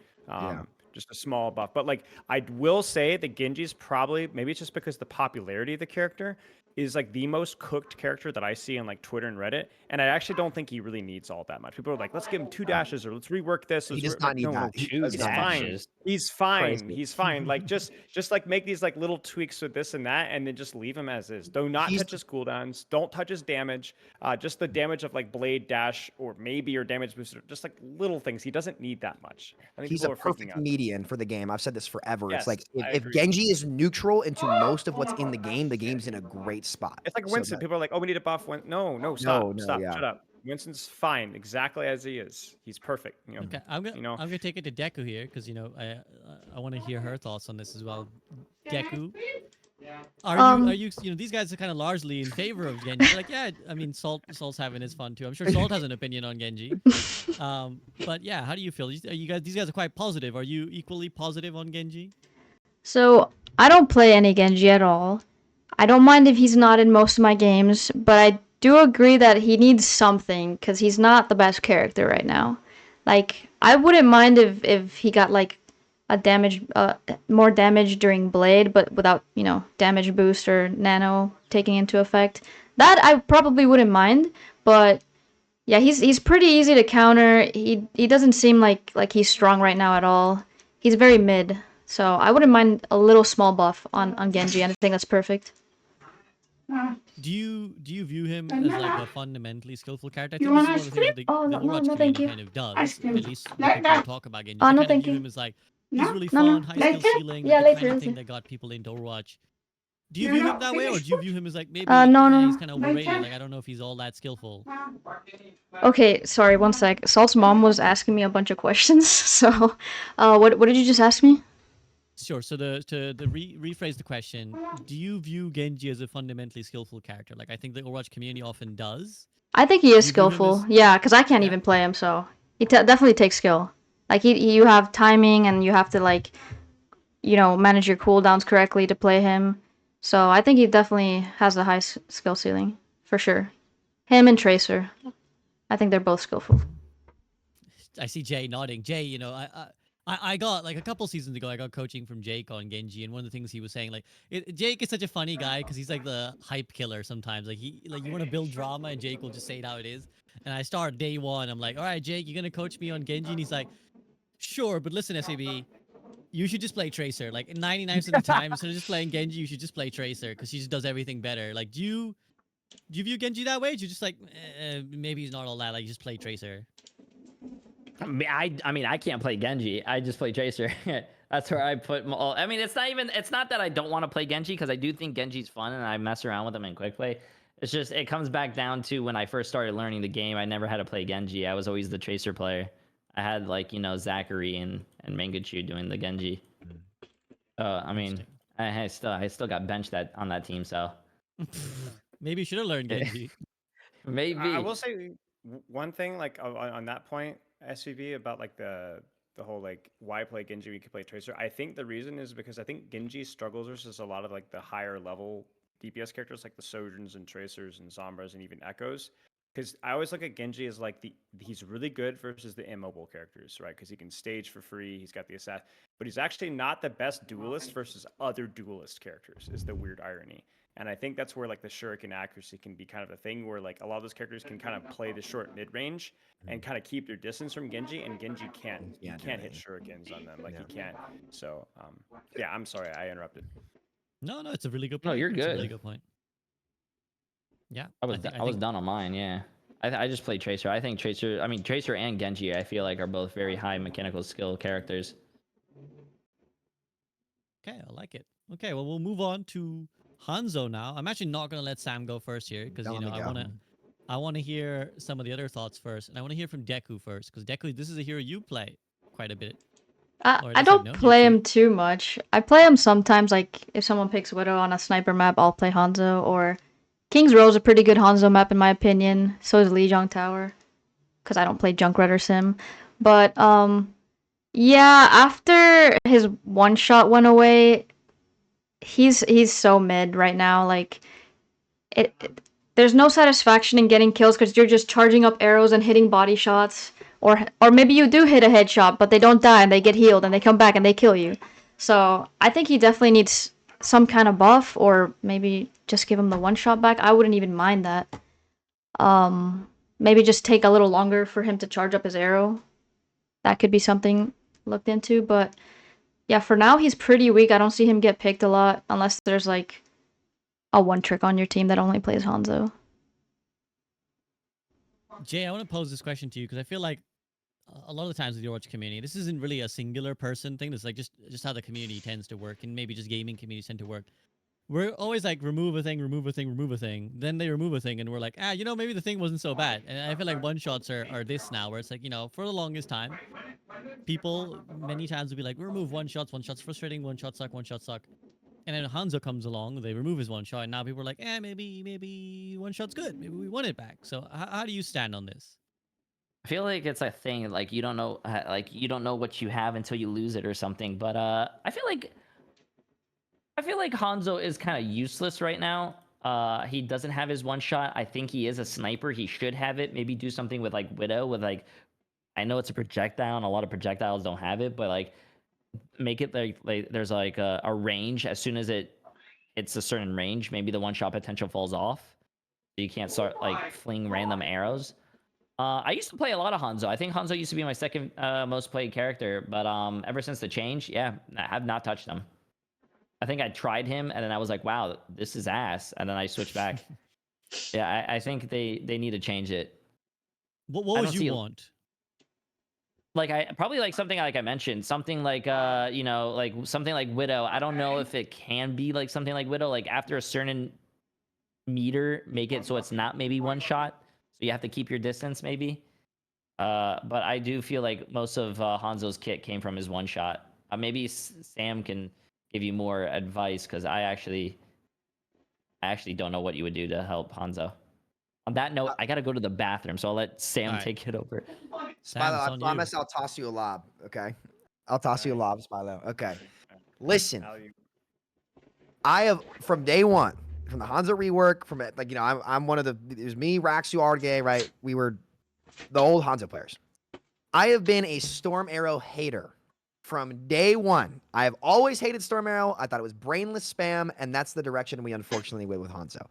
Just a small buff. But like I will say the Genji's probably, maybe it's just because the popularity of the character is like the most cooked character that I see on like Twitter and Reddit, and I actually don't think he really needs all that much. People are like, let's give him 2 dashes or let's rework this. He does not need that. He's fine. He's fine. Crazy. He's fine. Like just like make these like little tweaks with this and that, and then just leave him as is. Do not touch his cooldowns. Don't touch his damage. Just the damage of like blade dash or maybe your damage booster. Just like little things. He doesn't need that much. I think he's a perfect median for the game. I've said this forever. Yes, it's like I if agree. Genji is neutral into most of what's in the game's in a great spot. It's like So Winston. People are like, "Oh, we need to buff Winston." No, stop, yeah. shut up. Winston's fine, exactly as he is. He's perfect. Okay, I'm gonna take it to Deku here because I want to hear her thoughts on this as well. Deku, are you these guys are kind of largely in favor of Genji? They're like, yeah, I mean, Salt's having his fun too. I'm sure Salt has an opinion on Genji. But yeah, how do you feel? These guys are quite positive. Are you equally positive on Genji? So I don't play any Genji at all. I don't mind if he's not in most of my games, but I do agree that he needs something because he's not the best character right now. Like I wouldn't mind if he got like a more damage during Blade, but without damage boost or nano taking into effect. That I probably wouldn't mind, but yeah, he's pretty easy to counter. He doesn't seem like he's strong right now at all. He's very mid, so I wouldn't mind a little small buff on Genji, and I think that's perfect. Do you view him as like a fundamentally skillful character? I think this is one of the things the Overwatch community kind of does. At least when people talk about Genji. They kind of view him as like he's really fun, high skill ceiling, the kind of thing that got people into Overwatch. Do you view him that way, or do you view him as like maybe no. he's kind of overrated? Like I don't know if he's all that skillful. Okay, sorry, one sec. Salt's mom was asking me a bunch of questions. So, what did you just ask me? Sure. So to rephrase the question, do you view Genji as a fundamentally skillful character? Like I think the Overwatch community often does. I think he is You view him skillful. as- Yeah, because I can't even play him, so it definitely takes skill. Like you have timing, and you have to like, manage your cooldowns correctly to play him. So I think he definitely has a high skill ceiling for sure. Him and Tracer, I think they're both skillful. I see Jay nodding. Jay, I got like a couple seasons ago, I got coaching from Jake on Genji, and one of the things he was saying, like, Jake is such a funny guy because he's like the hype killer sometimes. Like you want to build drama, and Jake will just say it how it is. And I start day one, I'm like, all right, Jake, you're gonna coach me on Genji, and he's like, sure, but listen, SAB, you should just play Tracer. Like 99% of the time, instead of just playing Genji, you should just play Tracer because she just does everything better. Like, do Do you view Genji that way? Do you just like maybe he's not all that? Like you just play Tracer. I mean, I can't play Genji. I just play Tracer. That's where I put. I mean, it's not even. It's not that I don't want to play Genji because I do think Genji's fun and I mess around with him in quick play. It's just it comes back down to when I first started learning the game. I never had to play Genji. I was always the Tracer player. I had like Zachary and Mangachu doing the Genji. I mean, Interesting. I still got benched that on that team. So Maybe you should have learned Genji. I maybe. will say one thing, like on that point, SVB, about like the whole like why play Genji, we could play Tracer. I think the reason is because I think Genji struggles versus a lot of like the higher level DPS characters like the Sojourns and Tracers and Sombras and even Echoes. Because I always look at Genji as like he's really good versus the immobile characters, right? Because he can stage for free, he's got the assassin, but he's actually not the best duelist versus other duelist characters. Is the weird irony. And I think that's where like the shuriken accuracy can be kind of a thing where like a lot of those characters can kind of play the short mid range and kind of keep their distance from Genji, and Genji can't. He Can't do can't hit anything. shurikens on them. Like Yeah. he can't. So yeah, I'm sorry I interrupted. No, it's a really good No, point. you're It's a really good. good point. Yeah, I was think, I was done on mine. Yeah, I just play Tracer. I think Tracer. I mean Tracer and Genji. I feel like are both very high mechanical skill characters. Okay, I like it. Okay, well we'll move on to Hanzo now. I'm actually not gonna let Sam go first here because Don't you let know me go. I wanna hear some of the other thoughts first, and I wanna hear from Deku first because Deku, this is a hero you play quite a bit, or at I least I've don't known you play to. him too much. I play him sometimes, like if someone picks Widow on a sniper map, I'll play Hanzo. Or King's Row is a pretty good Hanzo map in my opinion. So is Lijiang Tower, because I don't play Junkrat or Sim. But yeah, after his one shot went away, he's so mid right now. Like there's no satisfaction in getting kills because you're just charging up arrows and hitting body shots, or maybe you do hit a headshot, but they don't die and they get healed and they come back and they kill you. So I think he definitely needs some kind of buff, or maybe just give him the one shot back. I wouldn't even mind that. Maybe just take a little longer for him to charge up his arrow. That could be something looked into, but yeah, for now he's pretty weak. I don't see him get picked a lot unless there's like a one trick on your team that only plays Hanzo. Jay, I want to pose this question to you because I feel like a lot of the times with the Overwatch community, this isn't really a singular person thing. It's like just how the community tends to work, and maybe just gaming communities tend to work. We're always like remove a thing, remove a thing, remove a thing. Then they remove a thing, and we're like, maybe the thing wasn't so bad. And I feel like one shots are this now, where it's like, for the longest time, people many times will be like, remove one shots frustrating, one shot suck. And then Hanzo comes along, they remove his one shot, and now people are like, maybe one shot's good. Maybe we want it back. So how do you stand on this? I feel like it's a thing like you don't know what you have until you lose it or something. But I feel like Hanzo is kind of useless right now. He doesn't have his one shot. I think he is a sniper. He should have it. Maybe do something with like Widow with like I know it's a projectile and a lot of projectiles don't have it, but like make it like there's like a range as soon as it's a certain range, maybe the one shot potential falls off. You can't start like fling random arrows. I used to play a lot of Hanzo. I think Hanzo used to be my second most played character, but ever since the change, yeah, I have not touched him. I think I tried him, and then I was like, "Wow, this is ass," and then I switched back. Yeah, I think they need to change it. What I would don't you see want? like I probably like something like I mentioned, something like like something like Widow. I don't know if it can be like something like Widow, like after a certain meter, make it so it's not maybe one shot, so you have to keep your distance maybe. But I do feel like most of Hanzo's kit came from his one shot. Maybe Sam can give you more advice because I actually don't know what you would do to help Hanzo. On that note, I gotta go to the bathroom, so I'll let Sam All right. take it over. Sam, Spilo, it's I on you. promise I'll toss you a lob. Okay, I'll toss you a lob, Spilo. Okay, listen. I have from day one, from the Hanzo rework, from it, like I'm one of the. It was me, Raxu, Arge, right? We were the old Hanzo players. I have been a Storm Arrow hater from day one. I have always hated Storm Arrow. I thought it was brainless spam, and that's the direction we unfortunately went with Hanzo.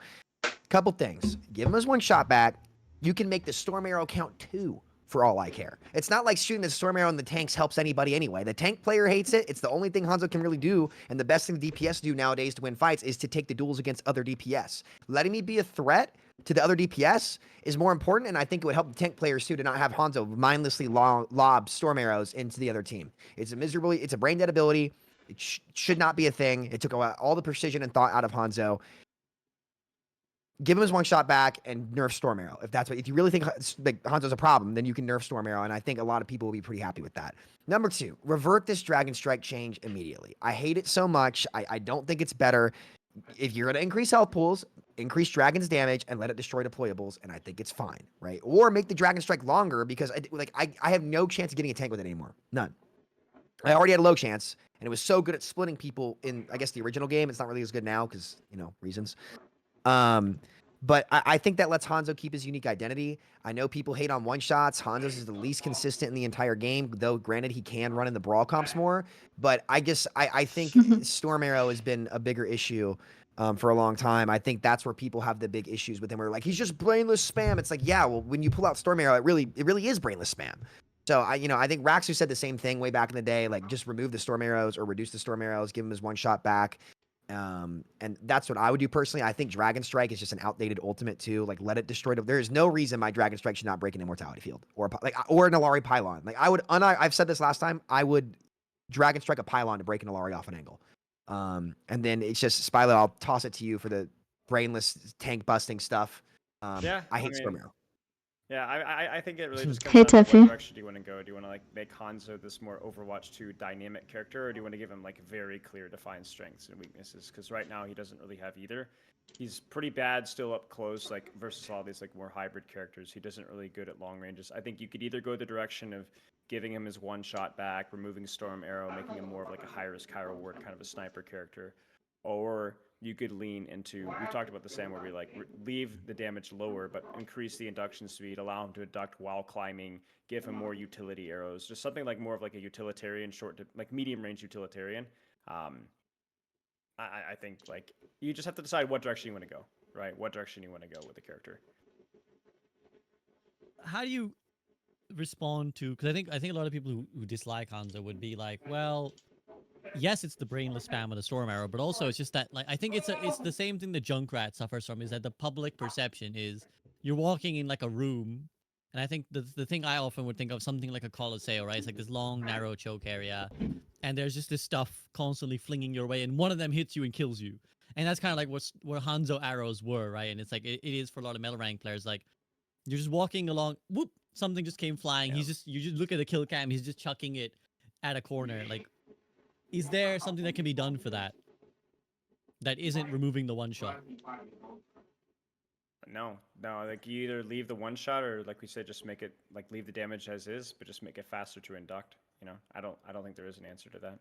Couple things. Give him his one shot back. You can make the Storm Arrow count 2 for all I care. It's not like shooting the Storm Arrow in the tanks helps anybody anyway. The tank player hates it. It's the only thing Hanzo can really do, and the best thing the DPS do nowadays to win fights is to take the duels against other DPS. Letting me be a threat to the other DPS is more important, and I think it would help the tank players too to not have Hanzo mindlessly lob storm arrows into the other team. It's a brain dead ability. It should not be a thing. It took all the precision and thought out of Hanzo. Give him his one shot back and nerf Storm Arrow. If you really think like Hanzo's a problem, then you can nerf Storm Arrow, and I think a lot of people will be pretty happy with that. Number 2, revert this Dragon Strike change immediately. I hate it so much. I don't think it's better. If you're gonna increase health pools, increase Dragon's damage and let it destroy deployables, and I think it's fine, right? Or make the Dragon Strike longer because I have no chance of getting a tank with it anymore. None. I already had a low chance, and it was so good at splitting people in, I guess, the original game. It's not really as good now because, reasons. But I think that lets Hanzo keep his unique identity. I know people hate on one-shots. Hanzo's is the least consistent in the entire game, though granted he can run in the brawl comps more. But I think Storm Arrow has been a bigger issue for a long time. I think that's where people have the big issues with him. Where like he's just brainless spam. It's like, yeah, well, when you pull out Storm Arrow, it really is brainless spam. So I think Raxu said the same thing way back in the day. Like just remove the Storm Arrows or reduce the Storm Arrows, give him his one shot back. And that's what I would do personally. I think Dragon Strike is just an outdated ultimate too. Like let it destroy. There is no reason my Dragon Strike should not break an Immortality Field or an Alari Pylon. Like I've said this last time. I would Dragon Strike a Pylon to break an Alari off an angle. And then it's just Spilo. I'll toss it to you for the brainless tank busting stuff. Yeah, I hate Storm Arrow. Yeah, I think it really just comes Hey, down to Tiffy. what direction do you want to go? Do you want to like make Hanzo this more Overwatch 2 dynamic character, or do you want to give him like very clear defined strengths and weaknesses? Because right now he doesn't really have either. He's pretty bad still up close, like versus all these like more hybrid characters. He doesn't really good at long ranges. I think you could either go the direction of giving him his one shot back, removing Storm Arrow, making him more of like a high risk, high reward kind of a sniper character, or you could lean into, we've talked about the same where we like leave the damage lower but increase the induction speed, allow him to induct while climbing, give him more utility arrows, just something like more of like a utilitarian like medium range utilitarian. I think like you just have to decide what direction you want to go, right? What direction you want to go with the character. How do you respond to, because I think a lot of people who dislike Hanzo would be like, well, yes, it's the brainless spam of the Storm Arrow, but also it's just that like I think it's the same thing that Junkrat suffers from, is that the public perception is you're walking in like a room, and I think the thing I often would think of something like a Coliseum, right? It's like this long narrow choke area, and there's just this stuff constantly flinging your way, and one of them hits you and kills you, and that's kind of like where Hanzo arrows were, right? And it's like it is for a lot of metal rank players, like you're just walking along, whoop, something just came flying. Yeah. You just look at the kill cam, he's just chucking it at a corner, like. Is there something that can be done for that? That isn't removing the one shot? No, like you either leave the one shot or like we said, just make it like leave the damage as is, but just make it faster to induct. I don't think there is an answer to that.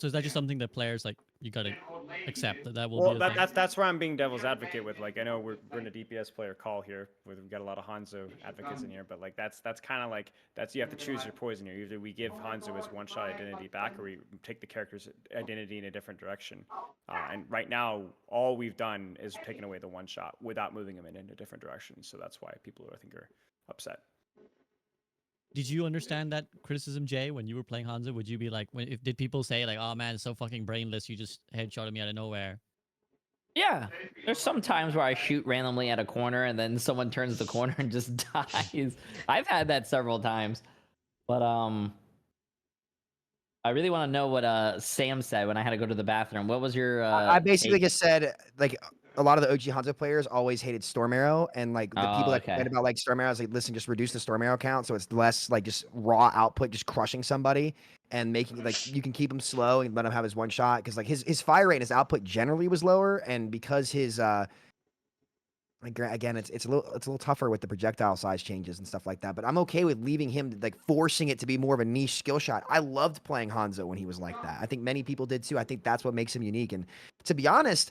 So is that just something that players like you gotta accept that will Well, be a thing? that's where I'm being devil's advocate with. Like I know we're in a DPS player call here, where we've got a lot of Hanzo advocates in here, but like that's kind of like you have to choose your poison here. Either we give Hanzo his one shot identity back, or we take the character's identity in a different direction. And right now, all we've done is taken away the one shot without moving him in a different direction. So that's why people I think are upset. Did you understand that criticism, Jay, when you were playing Hanzo? Would you be like, did people say like, "Oh man, it's so fucking brainless. You just headshotted me out of nowhere"? Yeah, there's some times where I shoot randomly at a corner and then someone turns the corner and just dies. I've had that several times. But I really want to know what Sam said when I had to go to the bathroom. What was your I basically take? just said like a lot of the OG Hanzo players always hated Storm Arrow, and like the people Oh, that okay. complain about like Storm Arrow is like, listen, just reduce the Storm Arrow count so it's less like just raw output, just crushing somebody and making like you can keep him slow and let him have his one shot because like his fire rate and his output generally was lower, and because his again, it's a little tougher with the projectile size changes and stuff like that. But I'm okay with leaving him like forcing it to be more of a niche skill shot. I loved playing Hanzo when he was like that. I think many people did too. I think that's what makes him unique. And to be honest,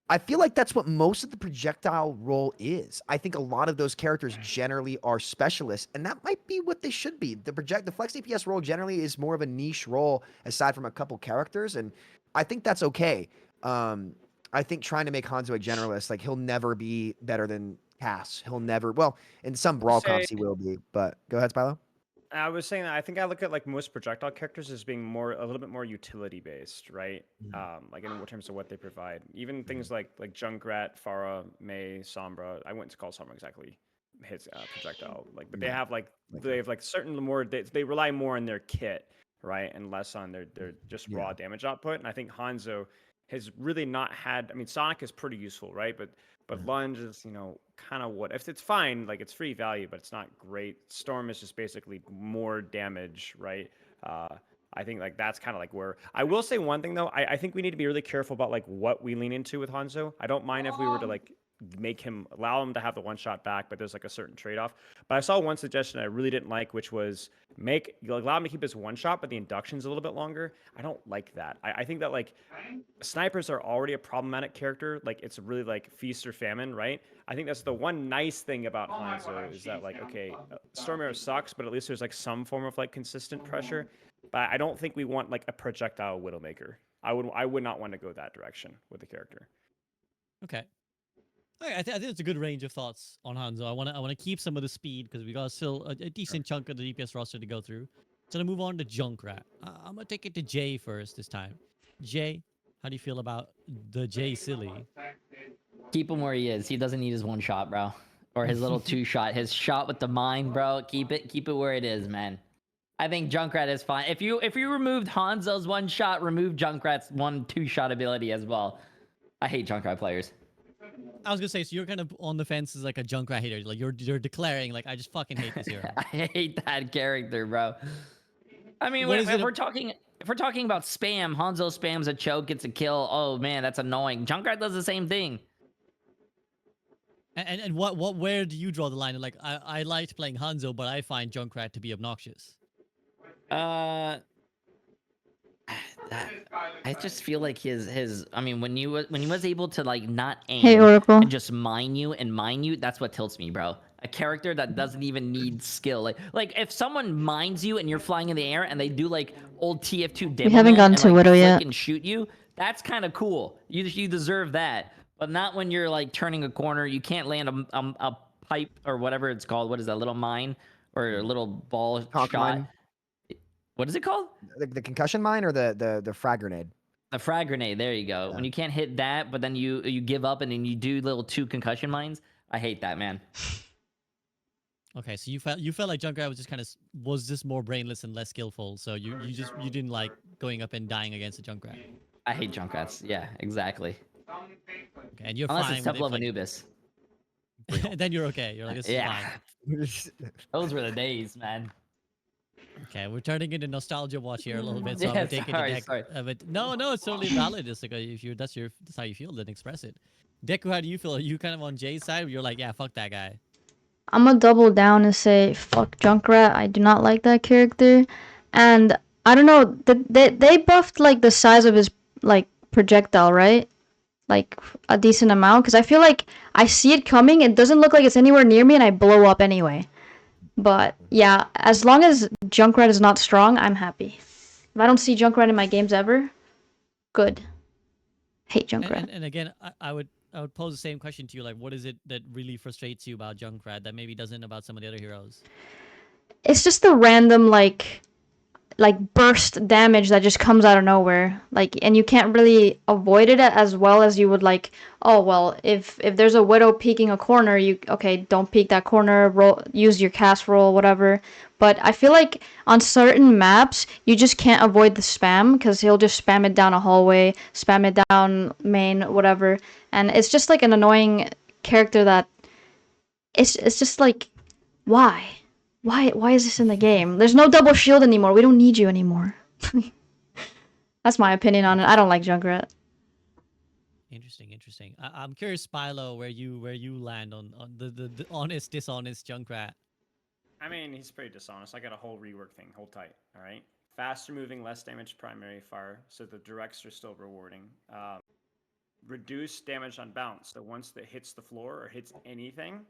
I feel like that's what most of the projectile role is. I think a lot of those characters generally are specialists, and that might be what they should be. The flex DPS role generally is more of a niche role aside from a couple characters, and I think that's okay. I think trying to make Hanzo a generalist, like he'll never be better than Cass. He'll never, well, in some brawl Say- comps he will be, but go ahead, Spilo. I was saying that I think I look at like most projectile characters as being a little bit more utility based, right? Like in terms of what they provide. Even things like Junkrat, Pharah, Mei, Sombra. I wouldn't call Sombra exactly his projectile, like, but they have like certain more. They rely more on their kit, right, and less on their just raw damage output. And I think Hanzo has really not had. I mean, Sonic is pretty useful, right? But Lunge is, kind of what if it's fine, like it's free value, but it's not great. Storm is just basically more damage, right? I think like that's kind of like where I will say one thing though. I think we need to be really careful about like what we lean into with Hanzo. I don't mind if we were to like allow him to have the one shot back, but there's like a certain trade off. But I saw one suggestion I really didn't like, which was allow him to keep his one shot, but the induction's a little bit longer. I don't like that. I think that like snipers are already a problematic character. Like it's really like feast or famine, right? I think that's the one nice thing about Hanzo is that like, okay, Storm Arrow sucks, but at least there's like some form of like consistent pressure. But I don't think we want like a projectile Widowmaker. I would not want to go that direction with the character. Okay. I think it's a good range of thoughts on Hanzo. I want to keep some of the speed because we got still a decent chunk of the DPS roster to go through. So to move on to Junkrat. I'm gonna take it to Jay first this time. Jay, how do you feel about the Jay silly? Keep him where he is. He doesn't need his one shot, bro, or his little two shot. His shot with the mine, bro. Keep it where it is, man. I think Junkrat is fine. If you removed Hanzo's one shot, remove Junkrat's 1-2 shot ability as well. I hate Junkrat players. I was gonna say, so you're kind of on the fence as like a Junkrat hater. Like you're declaring like I just fucking hate this hero. I hate that character, bro. I mean, What if is it we're talking about spam, Hanzo spams a choke, gets a kill. Oh man, that's annoying. Junkrat does the same thing. And where do you draw the line? Like I liked playing Hanzo, but I find Junkrat to be obnoxious. I just feel like his I mean when he was able to like not aim Hey, Oracle. and just mine you, that's what tilts me, bro. A character that doesn't even need skill. Like if someone mines you and you're flying in the air and they do like old TF2 demo haven't gotten and to like Widow flick yet. and shoot you, that's kind of cool. You deserve that. But not when you're like turning a corner, you can't land a pipe or whatever it's called. What is that, little mine or a little ball Conk shot? mine. What is it called? The concussion mine or the frag grenade? The frag grenade. There you go. Yeah. When you can't hit that, but then you give up and then you do little 2 concussion mines. I hate that, man. Okay, so you felt like Junkrat was just more brainless and less skillful. So you didn't like going up and dying against a Junkrat. I hate Junkrats. Yeah, exactly. Okay, and you're Unless fine it's with Temple it, of like, Anubis. then you're okay. You're like, this is fine. Yeah, those were the days, man. Okay, we're turning into nostalgia watch here a little bit, so I'm Yeah, gonna take it to sorry, Deku. sorry. But no, it's totally valid. It's like if you that's how you feel, then express it. Deku, how do you feel? Are you kind of on Jay's side? Where you're like, yeah, fuck that guy. I'm gonna double down and say fuck Junkrat. I do not like that character, and I don't know. They buffed like the size of his like projectile, right? Like a decent amount, because I feel like I see it coming. It doesn't look like it's anywhere near me, and I blow up anyway. But yeah, as long as Junkrat is not strong, I'm happy. If I don't see Junkrat in my games ever, good. Hate Junkrat. And again, I would pose the same question to you. Like, what is it that really frustrates you about Junkrat that maybe doesn't about some of the other heroes? It's just the random like burst damage that just comes out of nowhere, like, and you can't really avoid it as well as you would. Like, oh well, if there's a Widow peeking a corner, you don't peek that corner, roll, use your cast roll, whatever. But I feel like on certain maps you just can't avoid the spam, because he'll just spam it down a hallway, spam it down main, whatever, and it's just like an annoying character that it's just like, why why is this in the game? There's no double shield anymore. We don't need you anymore. That's my opinion on it. I don't like Junkrat. Interesting. I'm curious, Spilo, where you land on the honest, dishonest Junkrat. I mean, he's pretty dishonest. I got a whole rework thing. Hold tight. All right. Faster moving, less damage primary fire, so the directs are still rewarding. Reduce damage on bounce. So once that hits the floor or hits anything,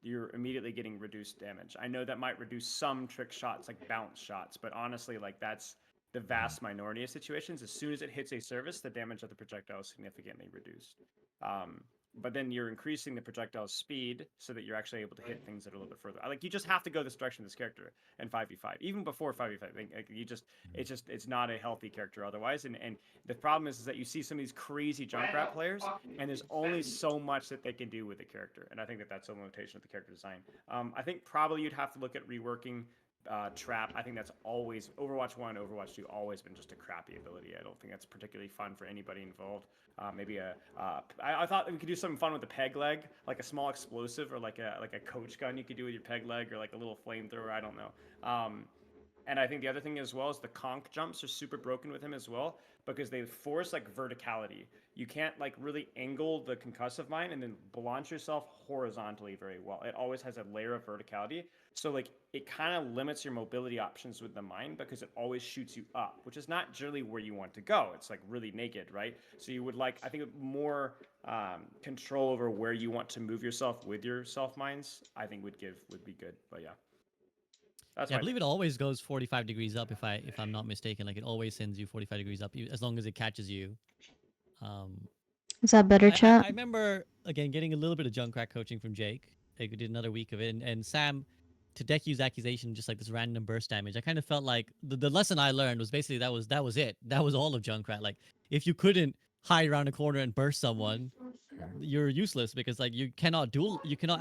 you're immediately getting reduced damage. I know that might reduce some trick shots, like bounce shots, but honestly, like that's the vast minority of situations. As soon as it hits a surface, the damage of the projectile is significantly reduced. but then you're increasing the projectile speed so that you're actually able to hit things that are a little bit further. Like you just have to go this direction of this character in 5v5. Even before 5v5, like you just it's not a healthy character otherwise. And the problem is that you see some of these crazy Junkrat players, and there's only so much that they can do with the character. And I think that that's a limitation of the character design. I think probably you'd have to look at reworking trap. I think that's always Overwatch 1, Overwatch 2 always been just a crappy ability. I don't think that's particularly fun for anybody involved. Maybe I thought we could do something fun with the peg leg, like a small explosive or like a coach gun you could do with your peg leg, or like a little flamethrower. I don't know. And I think the other thing as well is the conk jumps are super broken with him as well, because they force like verticality. You can't like really angle the concussive mine and then launch yourself horizontally very well. It always has a layer of verticality. So like it kind of limits your mobility options with the mine, because it always shoots you up, which is not generally where you want to go. It's like really naked, right? So you would like, I think, more control over where you want to move yourself with your self mines. I think would be good. But yeah. That's Yeah, I my believe it always goes 45 degrees up if I'm not mistaken. Like it always sends you 45 degrees up as long as it catches you. Is that better, chat? I remember again getting a little bit of Junkrat coaching from Jake. Like we did another week of it, and Sam, to Deku's accusation, just like this random burst damage. I kind of felt like the lesson I learned was basically that was it. That was all of Junkrat. Like if you couldn't hide around a corner and burst someone, you're useless, because like you cannot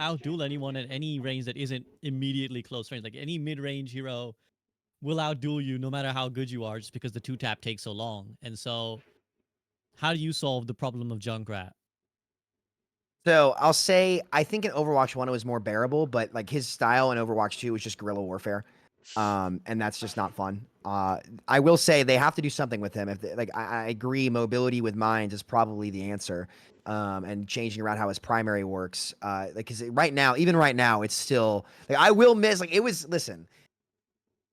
out duel anyone at any range that isn't immediately close range. Like any mid range hero will out duel you no matter how good you are, just because the 2-tap takes so long. And so, how do you solve the problem of Junkrat? So I'll say I think in Overwatch 1 it was more bearable, but like his style in Overwatch 2 was just guerrilla warfare. And that's just not fun. I will say they have to do something with him. If they, like I agree, mobility with mines is probably the answer. And changing around how his primary works. Like because even right now, it's still like I will miss. Like it was. Listen,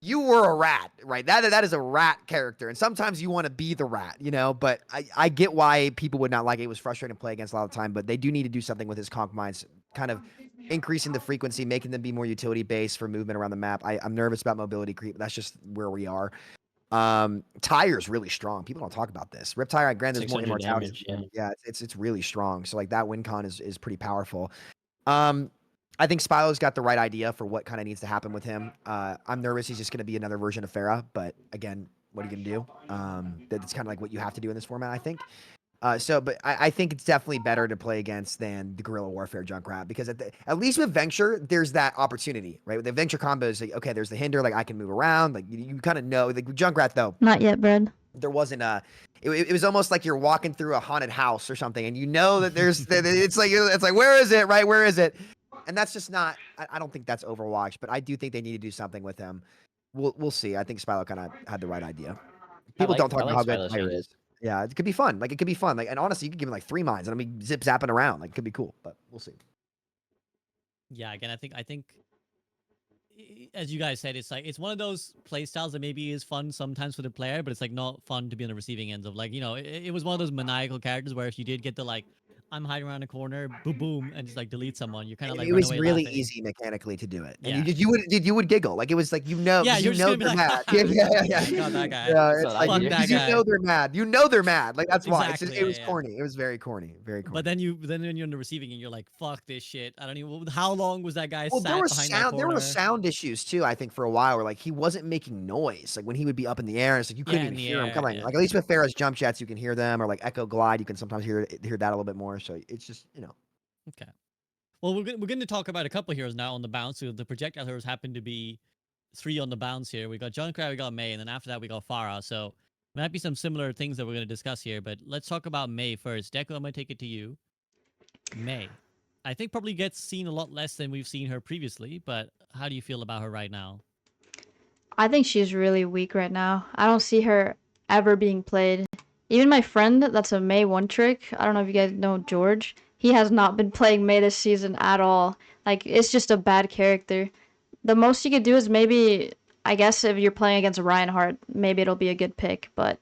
you were a rat, right? That is a rat character, and sometimes you want to be the rat, you know. But I get why people would not like it. It was frustrating to play against a lot of the time, but they do need to do something with his conk mines, kind of increasing the frequency, making them be more utility based for movement around the map. I'm nervous about mobility creep, but that's just where we are. Tire's really strong. People don't talk about this. Rip Tire, granted, there's more 600 immortality. damage, yeah. Yeah, it's really strong. So like that win con is pretty powerful. I think Spylo's got the right idea for what kind of needs to happen with him. I'm nervous he's just going to be another version of Pharah, but again, what are you going to do? That's kind of like what you have to do in this format, I think. But I think it's definitely better to play against than the guerrilla warfare Junkrat, because at least with Venture, there's that opportunity, right? With the Venture combos, like, okay, there's the hinder, like I can move around, like you kind of know. Like with Junkrat though, Not yet, Bread. there wasn't a. It was almost like you're walking through a haunted house or something, and you know that there's. It's like where is it, right? Where is it? And that's just not. I don't think that's Overwatch, but I do think they need to do something with him. We'll see. I think Spylo kind of had the right idea. People don't talk I about like how good Spylo's Fire changes. is. Yeah, it could be fun. Like it could be fun. Like, and honestly, you could give him like 3 mines and I mean zip zapping around. Like it could be cool, but we'll see. Yeah, again, I think as you guys said, it's like it's one of those play styles that maybe is fun sometimes for the player, but it's like not fun to be on the receiving ends of. Like, you know, it was one of those maniacal characters where if you did get the like I'm hiding around a corner, boom, boom, and just like delete someone, you kind of like It run was away really laughing. easy mechanically to do it, and Yeah. you would giggle. Like it was like Yeah, you're you just know gonna be they're like, mad. Yeah, yeah, yeah. I got that guy. Yeah, That's it's what I like do. Fuck that you guy. know they're mad. You know they're mad. Like that's why. Exactly. It was yeah. corny. It was very corny. Very corny. But then when you're on the receiving end, you're like, fuck this shit. I don't even. How long was that guy Well, sat behind that corner? there were sound issues too. I think for a while, where like he wasn't making noise. Like when he would be up in the air, it's like you couldn't Yeah, even in the hear him air, coming. yeah. Like at least with Farah's jump jets, you can hear them, or like Echo Glide, you can sometimes hear that a little bit more. So it's just Okay. Well, we're going to talk about a couple heroes now on the bounce. So the projectile heroes happen to be 3 on the bounce here. We got Junkrat, we got Mei, and then after that we got Pharah. So might be some similar things that we're going to discuss here. But let's talk about Mei first. Deku, I'm going to take it to you. Mei, I think probably gets seen a lot less than we've seen her previously. But how do you feel about her right now? I think she's really weak right now. I don't see her ever being played. Even my friend, that's a Mei one trick. I don't know if you guys know George. He has not been playing Mei this season at all. Like it's just a bad character. The most you could do is maybe, I guess, if you're playing against Reinhardt, maybe it'll be a good pick. But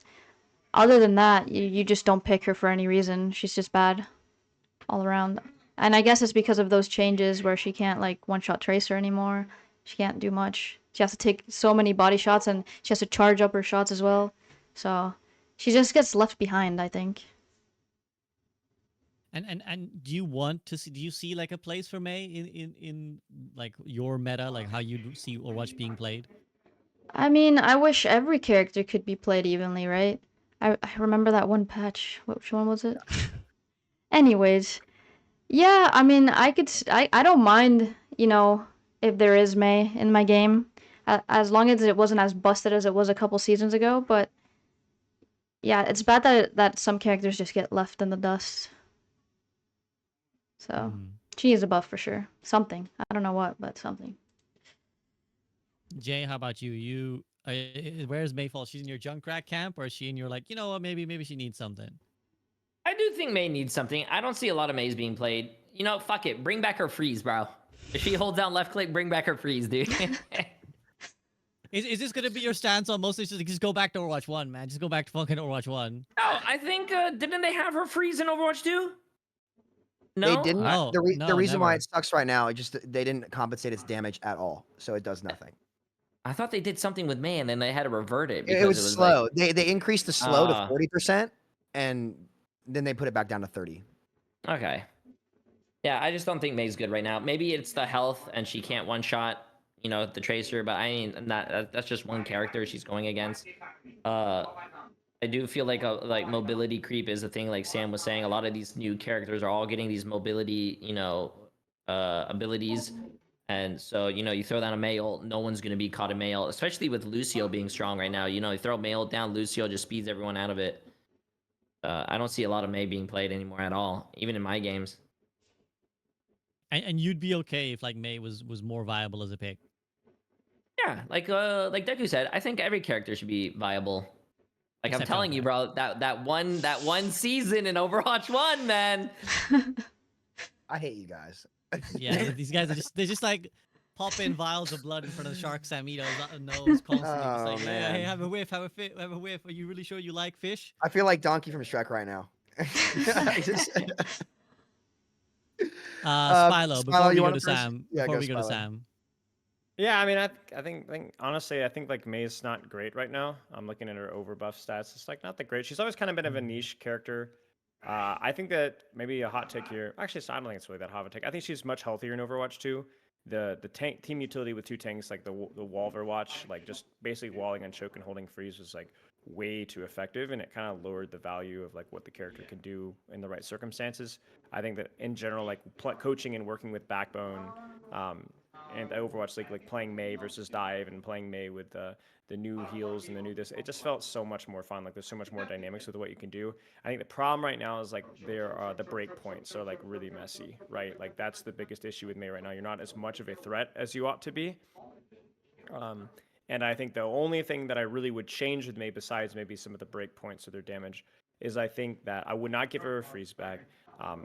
other than that, you just don't pick her for any reason. She's just bad all around. And I guess it's because of those changes where she can't like one-shot tracer anymore. She can't do much. She has to take so many body shots and she has to charge up her shots as well. So she just gets left behind, I think. And do you want to see? Do you see like a place for Mei in like your meta, like how you see Overwatch being played? I mean, I wish every character could be played evenly, right? I remember that one patch. Which one was it? Anyways, yeah, I mean, I don't mind, if there is Mei in my game, as long as it wasn't as busted as it was a couple seasons ago. But yeah, it's bad that some characters just get left in the dust. So Mhm. she is a buff for sure. Something. I don't know what, but something. Jay, how about you? Where's Mayfall? She's in your Junkrat camp, or is she in your like, you know what, maybe she needs something? I do think May needs something. I don't see a lot of Mays being played. You know, fuck it. Bring back her freeze, bro. If she holds down left click, bring back her freeze, dude. Is this gonna be your stance on mostly just go back to Overwatch 1, man? Just go back to fucking Overwatch 1. No, I think didn't they have her freeze in Overwatch 2? They No, didn't. No, The no, reason why never. it sucks right now, they didn't compensate its damage at all, so it does nothing. I thought they did something with May and then they had to revert it It because was it was like, slow. They increased the slow to 40%, and then they put it back down to 30. okay. Yeah, I just don't think May's good right now. Maybe it's the health and she can't one shot, the tracer. But I mean, that's just one character she's going against. Uh, I do feel like like mobility creep is a thing. Like Sam was saying, a lot of these new characters are all getting these mobility, abilities. And so, you throw down a May ult, no one's gonna be caught in May ult, especially with Lucio being strong right now. You throw May ult down, Lucio just speeds everyone out of it. I don't see a lot of May being played anymore at all, even in my games. And you'd be okay if like Mei was more viable as a pick. Yeah, like Deku said, I think every character should be viable. Like I'm Except telling you, Junkrat. bro, that one season in Overwatch 1, man. I hate you guys. Yeah, these guys are they just like pop in vials of blood in front of the shark Samito's nose constantly. Just Oh, like, hey, man. have a whiff, have a whiff. Are you really sure you like fish? I feel like Donkey from Shrek right now. I just, Spilo, before Smilo, we you go want to to first? Sam, Yeah, before go we go to Smilo. Sam. Yeah, I mean, I think honestly, I think like May's not great right now. I'm looking at her overbuff stats. It's like not that great. She's always kind of been of a niche character. I think that maybe a hot take here. Actually, I don't think it's really that hot of a take. I think she's much healthier in Overwatch 2. The tank team utility with two tanks, like the Overwatch, like just basically walling on choke and holding freeze was like way too effective, and it kind of lowered the value of like what the character can do in the right circumstances. I think that in general, like coaching and working with Backbone, and the Overwatch League, like playing Mei versus Dive and playing Mei with the new heals and the new this, it just felt so much more fun. Like there's so much more dynamics with what you can do. I think the problem right now is like there are the break points are like really messy, right? Like that's the biggest issue with Mei right now. You're not as much of a threat as you ought to be. And I think the only thing that I really would change with Mei, besides maybe some of the break points or their damage, is I think that I would not give her a freeze bag.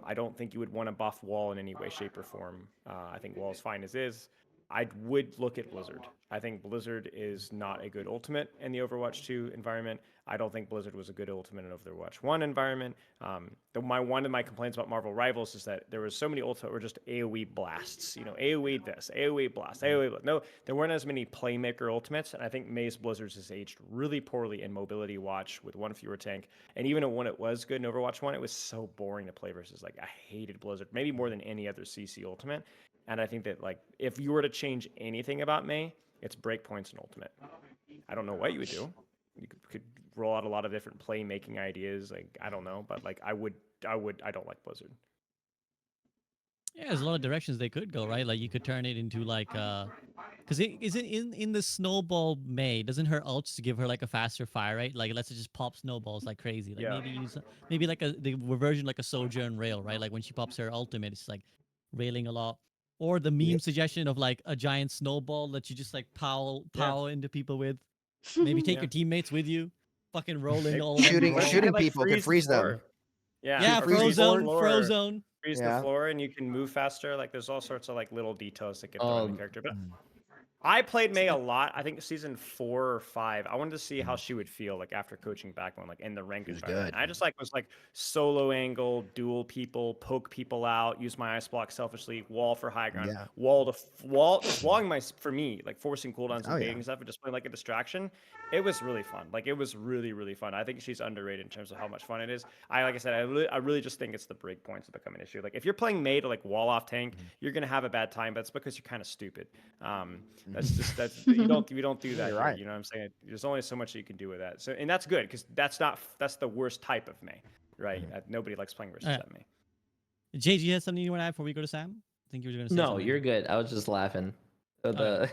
I don't think you would want to buff Wall in any way, shape, or form. I think Wall is fine as is. I would look at Blizzard. I think Blizzard is not a good ultimate in the Overwatch 2 environment. I don't think Blizzard was a good ultimate in Overwatch 1 environment. One of my complaints about Marvel Rivals is that there was so many ultimates were just AoE blasts. AoE this, AoE blast, AoE blast. No, there weren't as many playmaker ultimates, and I think Maze Blizzards has aged really poorly in Mobility Watch with one fewer tank. And even when it was good in Overwatch 1, it was so boring to play versus. Like, I hated Blizzard, maybe more than any other CC ultimate. And I think that, like, if you were to change anything about Mei, it's breakpoints and ultimate. I don't know what you would do. You could roll out a lot of different playmaking ideas. Like, I don't know, but like I don't like Blizzard. Yeah, there's a lot of directions they could go, right? Like you could turn it into like because it isn't in the snowball May, doesn't her ult just give her like a faster fire rate? Like let's just pop snowballs like crazy. Like Yeah. maybe like the version like a Sojourn rail, right? Like when she pops her ultimate, it's like railing a lot. Or the meme suggestion of like a giant snowball that you just like pow into people with. Maybe take Yeah. your teammates with you. Fucking roll into Maybe- all of them. Shooting- roll. shooting like, people could the freeze them. floor. Yeah, Yeah, or freeze the Frozone, floor, Frozone. freeze Yeah. the floor, and you can move faster. Like there's all sorts of like little details that get thrown in the character. But I played May a lot. I think season 4 or 5. I wanted to see how Mhm. she would feel like after coaching back like in the ranked She was environment. good. I just was like solo angle, duel people, poke people out, use my ice block selfishly, wall for high ground, Yeah. wall to wall, just walling for me, like forcing cooldowns Oh and yeah. baiting stuff and just playing like a distraction. It was really fun. Like it was really really fun. I think she's underrated in terms of how much fun it is. Like I said, I really just think it's the break points that become an issue. Like if you're playing May to like wall off tank, Mhm. you're gonna have a bad time, but it's because you're kind of stupid. That's Mhm. just we don't do Yeah, that you're here. right. You know what I'm saying? There's only so much you can do with that. So and that's good because that's the worst type of May, right? Mhm. Nobody likes playing versus All right. that May. JG, you have something you want to add before we go to Sam? I think you were going to say No, something. you're good. I was just laughing. The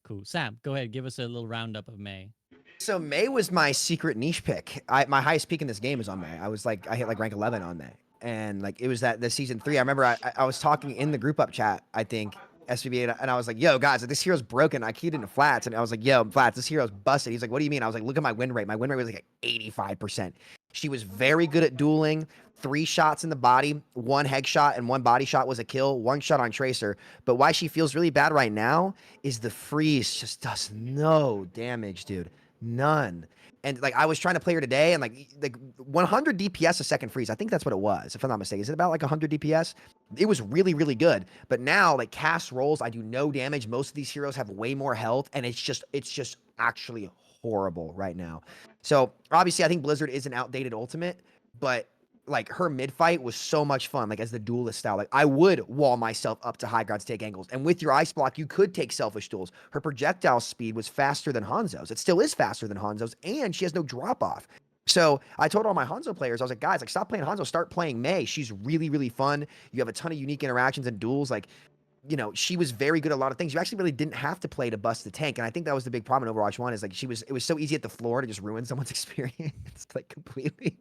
Cool. Sam, go ahead. Give us a little roundup of May. So May was my secret niche pick. My highest peak in this game was on May. I hit like rank 11 on May, and like it was that the season 3. I remember I was talking in the group up chat. I think SVB, and I was like, "Yo, guys, this hero's broken." I keyed into flats, and I was like, "Yo, flats, this hero's busted." He's like, "What do you mean?" I was like, "Look at my win rate. My win rate was like 85%." She was very good at dueling. 3 shots in the body, 1 head shot, and 1 body shot was a kill. 1 shot on Tracer. But why she feels really bad right now is the freeze just does no damage, dude. None. And like I was trying to play her today, and like 100 DPS a second freeze. I think that's what it was, if I'm not mistaken. Is it about like 100 DPS? It was really really good. But now like cast rolls, I do no damage. Most of these heroes have way more health, and it's just actually horrible right now. So obviously, I think Blizzard is an outdated ultimate, but like her mid fight was so much fun. Like as the duelist style, like I would wall myself up to high ground to take angles, and with your ice block, you could take selfish duels. Her projectile speed was faster than Hanzo's. It still is faster than Hanzo's, and she has no drop off. So I told all my Hanzo players, I was like, guys, like stop playing Hanzo, start playing Mei. She's really really fun. You have a ton of unique interactions and duels. Like she was very good at a lot of things. You actually really didn't have to play to bust the tank. And I think that was the big problem in Overwatch 1 is like it was so easy at the floor to just ruin someone's experience like completely.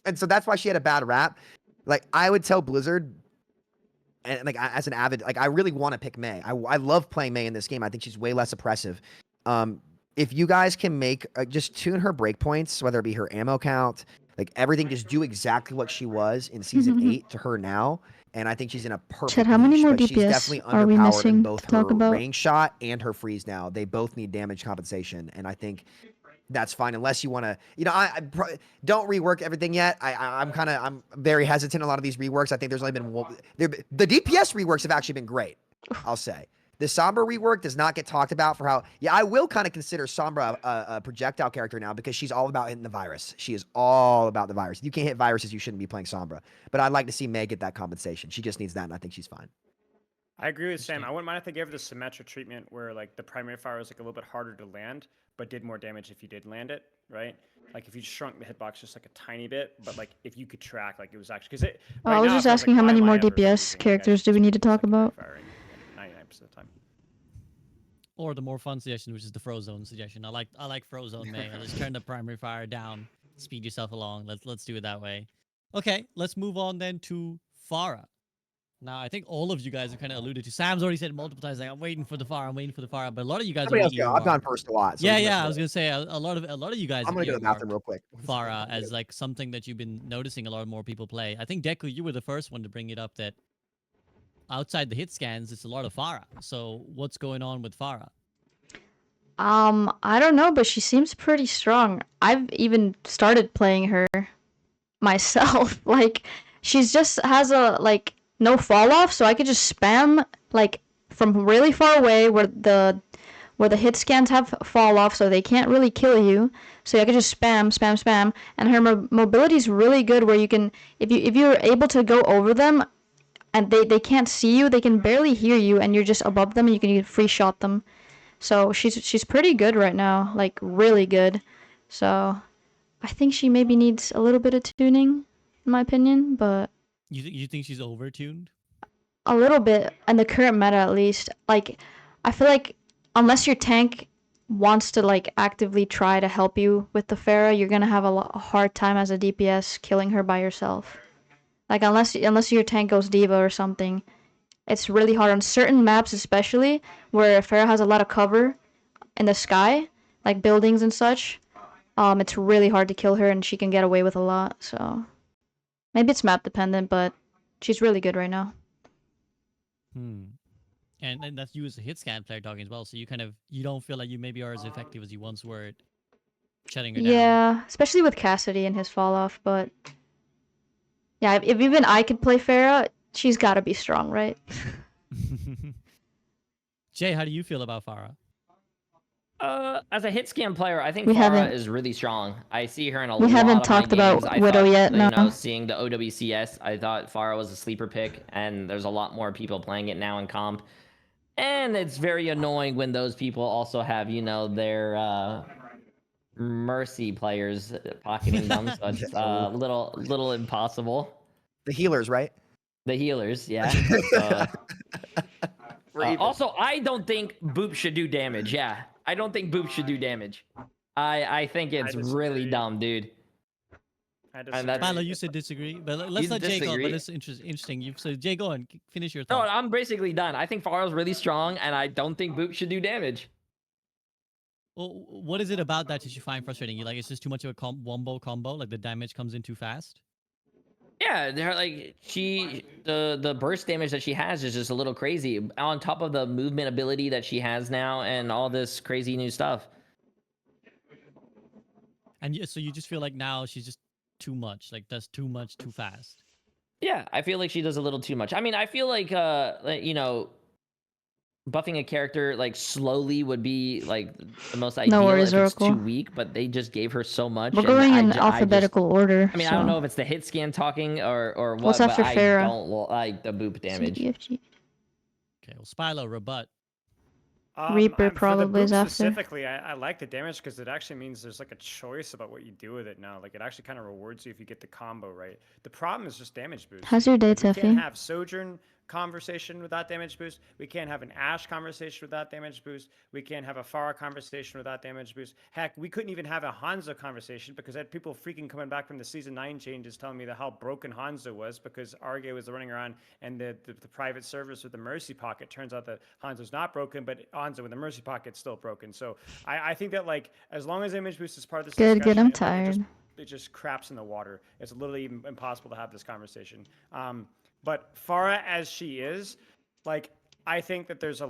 And so that's why she had a bad rap. Like I would tell Blizzard, and like as an avid, like I really want to pick Mei. I love playing Mei in this game. I think she's way less oppressive. If you guys can make just tune her breakpoints, whether it be her ammo count, like everything, just do exactly what she was in season 8 to her now. And I think she's in a Chad, perfect how many niche, more but she's DPS definitely are we underpowered in missing both to talk her about? range shot and her freeze now. They both need damage compensation. And I think that's fine unless you want to don't rework everything yet. I'm very hesitant a lot of these reworks. I think there's only been the DPS reworks have actually been great, I'll say. The Sombra rework does not get talked about for how I will kind of consider Sombra a projectile character now because she's all about hitting the virus. She is all about the virus. If you can't hit viruses, you shouldn't be playing Sombra. But I'd like to see Mei get that compensation. She just needs that, and I think she's fine. I agree with Sam. Interesting. I wouldn't mind if they gave her the symmetric treatment where like the primary fire was like a little bit harder to land, but did more damage if you did land it, right? Like if you shrunk the hitbox just like a tiny bit, but like if you could track, like it was actually because it Oh, right I was now it just feels like asking how why many am I more ever DPS freezing? Like I characters should do we just need be to talk secondary about? firing 99% of the time. Or the more fun suggestion, which is the Frozone suggestion. I like Frozone May. I just turn the primary fire down, speed yourself along. Let's do it that way. Okay, let's move on then to Farah. Now, I think all of you guys have kind of alluded to. Sam's already said multiple times, like, I'm waiting for the Farah, I'm waiting for the Farah. But a lot of you guys Somebody else already go. I've gone earmarked. first a lot. So Yeah, we can yeah. go I was together. gonna say a lot of you guys I'm have going to go to the bathroom earmarked real quick. Farah as like something that you've been noticing a lot more people play. I think Deku, you were the first one to bring it up that outside the hit scans, it's a lot of Farah. So what's going on with Farah? I don't know, but she seems pretty strong. I've even started playing her myself. Like, she's just has a like no fall off, so I could just spam like from really far away where the hit scans have fall off, so they can't really kill you. So I could just spam, and her mobility is really good. Where you can, if you're able to go over them, and they can't see you, they can barely hear you, and you're just above them, and you can free shot them. So she's pretty good right now, like really good. So I think she maybe needs a little bit of tuning, in my opinion, but You think she's overtuned? a little bit in the current meta at least. Like I feel like unless your tank wants to like actively try to help you with the Pharah, you're gonna have a hard time as a DPS killing her by yourself. Like unless your tank goes diva or something, it's really hard on certain maps, especially where Pharah has a lot of cover in the sky, like buildings and such. It's really hard to kill her, and she can get away with a lot. So maybe it's map dependent, but she's really good right now. Hmm. And that's you as a hit scan player talking as well. So you don't feel like you maybe are as effective as you once were at shutting her down. Yeah, especially with Cassidy and his fall off. But yeah, if even I could play Pharah, she's got to be strong, right? Jay, how do you feel about Farah? As a hit scan player, I think We Farah haven't- is really strong. I see her in a We lot haven't of my talked about games. I Widow thought, yet, you know, no. seeing the OWCS, I thought Farah was a sleeper pick, and there's a lot more people playing it now in comp. And it's very annoying when those people also have, you know, their mercy players pocketing them. So it's Yeah. little impossible. The healers, right? The healers, yeah. So, We're even. also, I don't think Boop should do damage. Yeah, I don't think Boop should do damage. I think it's really disagree. dumb, dude. I And disagree. that's- Milo, you said disagree, but let's You let Jay go on. But disagree? it's interesting. You so Jay, go on, finish your No, thought. I'm basically done. I think Farah's really strong, and I don't think Boop should do damage. Well, what is it about that you find frustrating? You like it's just too much of a wombo combo, like the damage comes in too fast. Yeah, they're like the burst damage that she has is just a little crazy. On top of the movement ability that she has now, and all this crazy new stuff. And so you just feel like now she's just too much, like does too much too fast. Yeah, I feel like she does a little too much. I mean, I feel like you know, buffing a character like slowly would be like the most ideal worries, if it's too Oracle. weak, but they just gave her so much. We're and going in I just, alphabetical order. I mean, I don't know if it's the hit scan talking or what, What's but after I Pharah? don't like the boop C, damage. E, F, G. Okay, well, Spilo, rebut. Reaper For the probably is boop after. specifically, I like the damage because it actually means there's like a choice about what you do with it now. Like it actually kind of rewards you if you get the combo right. The problem is just damage boost. How's your day, Like, we Tiffy? can't have Sojourn conversation without damage boost. We can't have an Ashe conversation without damage boost. We can't have a Pharah conversation without damage boost. Heck, we couldn't even have a Hanzo conversation because I had people freaking coming back from the Season 9 changes telling me that how broken Hanzo was because Arge was running around and the private servers with the Mercy Pocket. Turns out that Hanzo's not broken, but Hanzo with the Mercy Pocket's still broken. So I think that like as long as damage boost is part of this Good, discussion, I'm it, like, tired. it just craps in the water. It's literally impossible to have this conversation. But Farah as she is, like I think that there's a